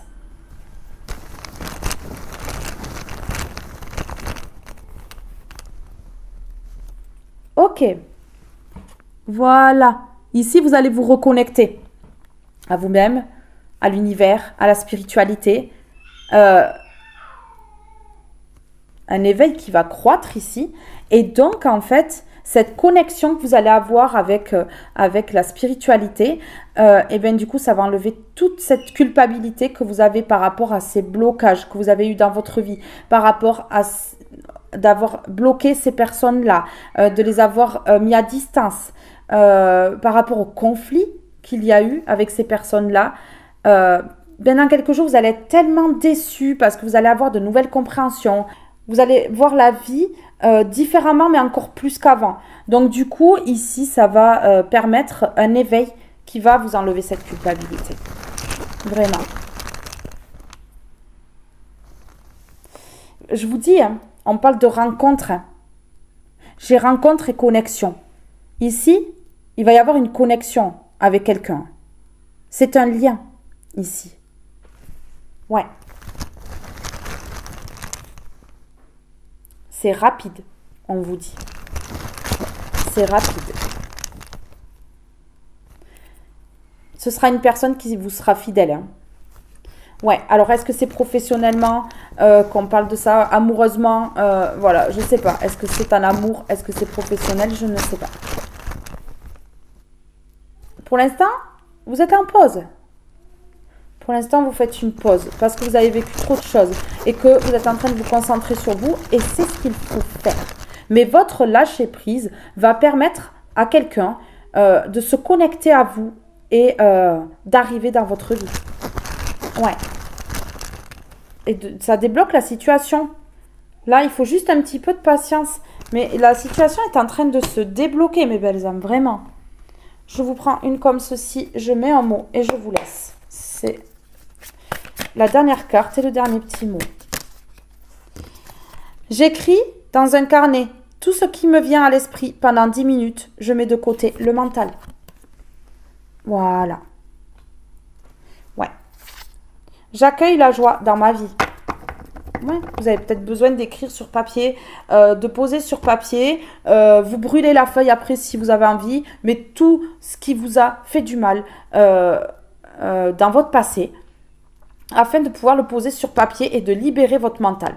Ok. Voilà. Ici, vous allez vous reconnecter à vous-même, à l'univers, à la spiritualité. Un éveil qui va croître ici. Et donc, en fait, cette connexion que vous allez avoir avec la spiritualité, et bien du coup, ça va enlever toute cette culpabilité que vous avez par rapport à ces blocages que vous avez eu dans votre vie, par rapport à d'avoir bloqué ces personnes-là, de les avoir mis à distance, par rapport au conflit qu'il y a eu avec ces personnes-là. Bien dans quelques jours, vous allez être tellement déçus parce que vous allez avoir de nouvelles compréhensions. Vous allez voir la vie différemment, mais encore plus qu'avant. Donc du coup, ici, ça va permettre un éveil qui va vous enlever cette culpabilité. Vraiment. Je vous dis, hein, on parle de rencontre. Hein. J'ai rencontre et connexion. Ici, il va y avoir une connexion avec quelqu'un. C'est un lien, ici. Ouais. C'est rapide, on vous dit. C'est rapide. Ce sera une personne qui vous sera fidèle. Hein. Ouais, alors est-ce que c'est professionnellement qu'on parle de ça, amoureusement voilà, je ne sais pas. Est-ce que c'est un amour? Est-ce que c'est professionnel? Je ne sais pas. Pour l'instant, vous êtes en pause. Pour l'instant, vous faites une pause parce que vous avez vécu trop de choses et que vous êtes en train de vous concentrer sur vous et c'est ce qu'il faut faire. Mais votre lâcher-prise va permettre à quelqu'un de se connecter à vous et d'arriver dans votre vie. Ouais. Et ça débloque la situation. Là, il faut juste un petit peu de patience. Mais la situation est en train de se débloquer, mes belles âmes, vraiment. Je vous prends une comme ceci, je mets un mot et je vous laisse. C'est la dernière carte et le dernier petit mot. J'écris dans un carnet tout ce qui me vient à l'esprit pendant 10 minutes. Je mets de côté le mental. Voilà. Ouais. J'accueille la joie dans ma vie. Ouais, vous avez peut-être besoin d'écrire sur papier, de poser sur papier. Vous brûlez la feuille après si vous avez envie. Mais tout ce qui vous a fait du mal dans votre passé, afin de pouvoir le poser sur papier et de libérer votre mental.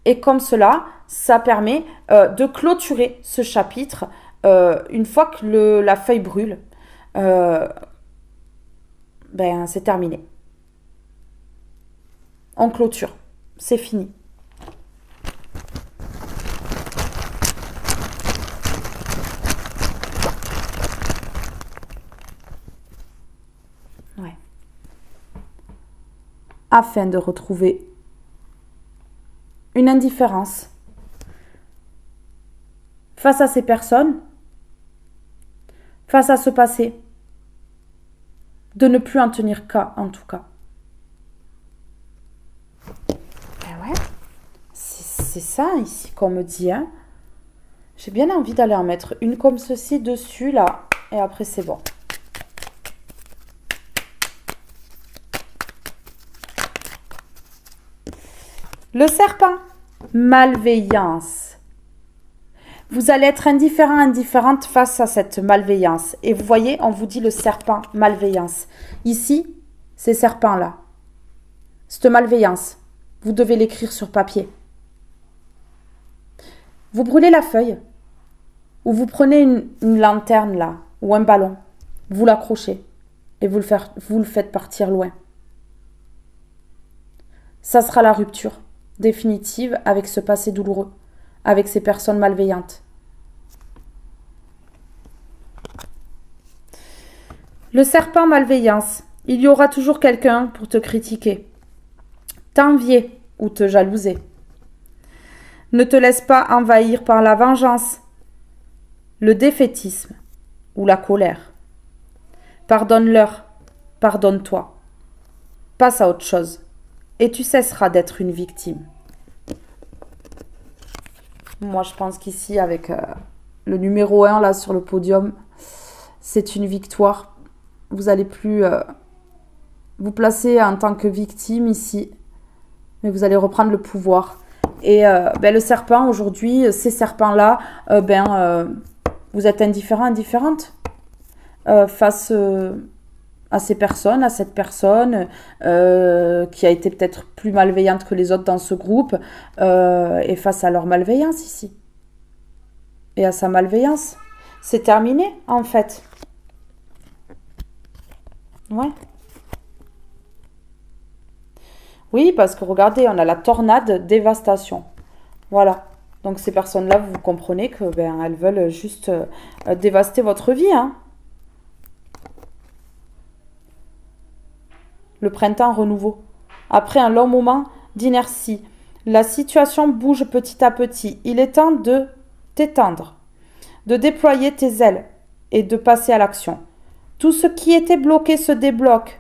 Et comme cela, ça permet de clôturer ce chapitre une fois que la feuille brûle. Ben, c'est terminé. On clôture. C'est fini. Ouais. Afin de retrouver une indifférence face à ces personnes, face à ce passé, de ne plus en tenir cas en tout cas. C'est ça ici qu'on me dit. Hein. J'ai bien envie d'aller en mettre une comme ceci dessus là. Et après c'est bon. Le serpent. Malveillance. Vous allez être indifférent, indifférente face à cette malveillance. Et vous voyez, on vous dit le serpent, malveillance. Ici, ces serpents-là. Cette malveillance. Vous devez l'écrire sur papier. Vous brûlez la feuille ou vous prenez une lanterne là ou un ballon, vous l'accrochez et vous le faites partir loin. Ça sera la rupture définitive avec ce passé douloureux, avec ces personnes malveillantes. Le serpent malveillance, il y aura toujours quelqu'un pour te critiquer, t'envier ou te jalouser. Ne te laisse pas envahir par la vengeance, le défaitisme ou la colère. Pardonne-leur, pardonne-toi. Passe à autre chose et tu cesseras d'être une victime. Moi, je pense qu'ici, avec le numéro 1 là sur le podium, c'est une victoire. Vous n'allez plus vous placer en tant que victime ici, mais vous allez reprendre le pouvoir. Et le serpent, aujourd'hui, ces serpents-là, vous êtes indifférent, indifférente face à ces personnes, à cette personne qui a été peut-être plus malveillante que les autres dans ce groupe, et face à leur malveillance ici. Et à sa malveillance. C'est terminé, en fait. Ouais. Oui, parce que regardez, on a la tornade dévastation. Voilà. Donc ces personnes-là, vous comprenez que elles veulent juste dévaster votre vie, hein. Le printemps renouveau. Après un long moment d'inertie, la situation bouge petit à petit. Il est temps de t'étendre, de déployer tes ailes et de passer à l'action. Tout ce qui était bloqué se débloque.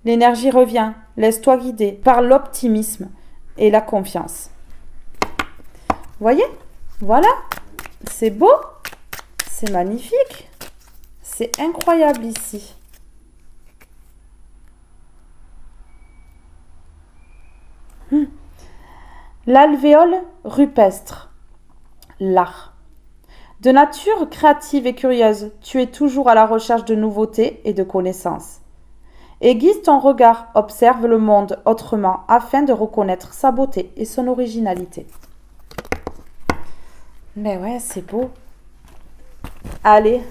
L'énergie revient. Laisse-toi guider par l'optimisme et la confiance. Voyez? Voilà. C'est beau. C'est magnifique. C'est incroyable ici. L'alvéole rupestre. L'art. De nature créative et curieuse, tu es toujours à la recherche de nouveautés et de connaissances. Aiguise ton regard, observe le monde autrement afin de reconnaître sa beauté et son originalité. Mais ouais, c'est beau. Allez,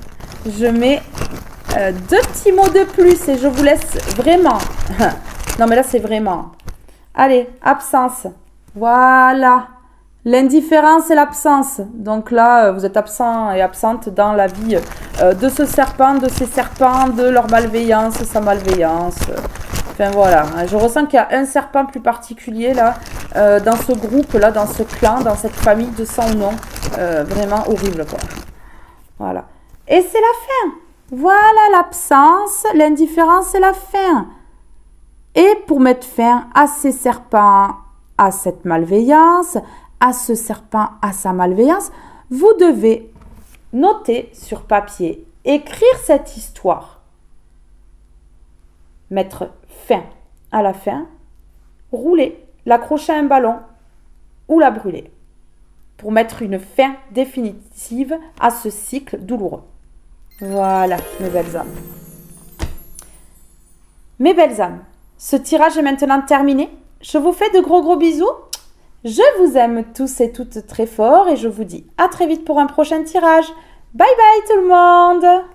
je mets 2 petits mots de plus et je vous laisse vraiment. Non mais là c'est vraiment. Allez, absence. Voilà. L'indifférence et l'absence. Donc là, vous êtes absent et absente dans la vie de ce serpent, de ces serpents, de leur malveillance, sa malveillance. Enfin voilà, je ressens qu'il y a un serpent plus particulier là, dans ce groupe là, dans ce clan, dans cette famille de sang ou non. Vraiment horrible quoi. Voilà. Et c'est la fin. Voilà l'absence, l'indifférence et la fin. Et pour mettre fin à ces serpents, à cette malveillance, à ce serpent, à sa malveillance, vous devez noter sur papier, écrire cette histoire, mettre fin à la fin, rouler, l'accrocher à un ballon ou la brûler pour mettre une fin définitive à ce cycle douloureux. Voilà, mes belles âmes. Mes belles âmes, ce tirage est maintenant terminé. Je vous fais de gros bisous. Je vous aime tous et toutes très fort et je vous dis à très vite pour un prochain tirage. Bye bye tout le monde!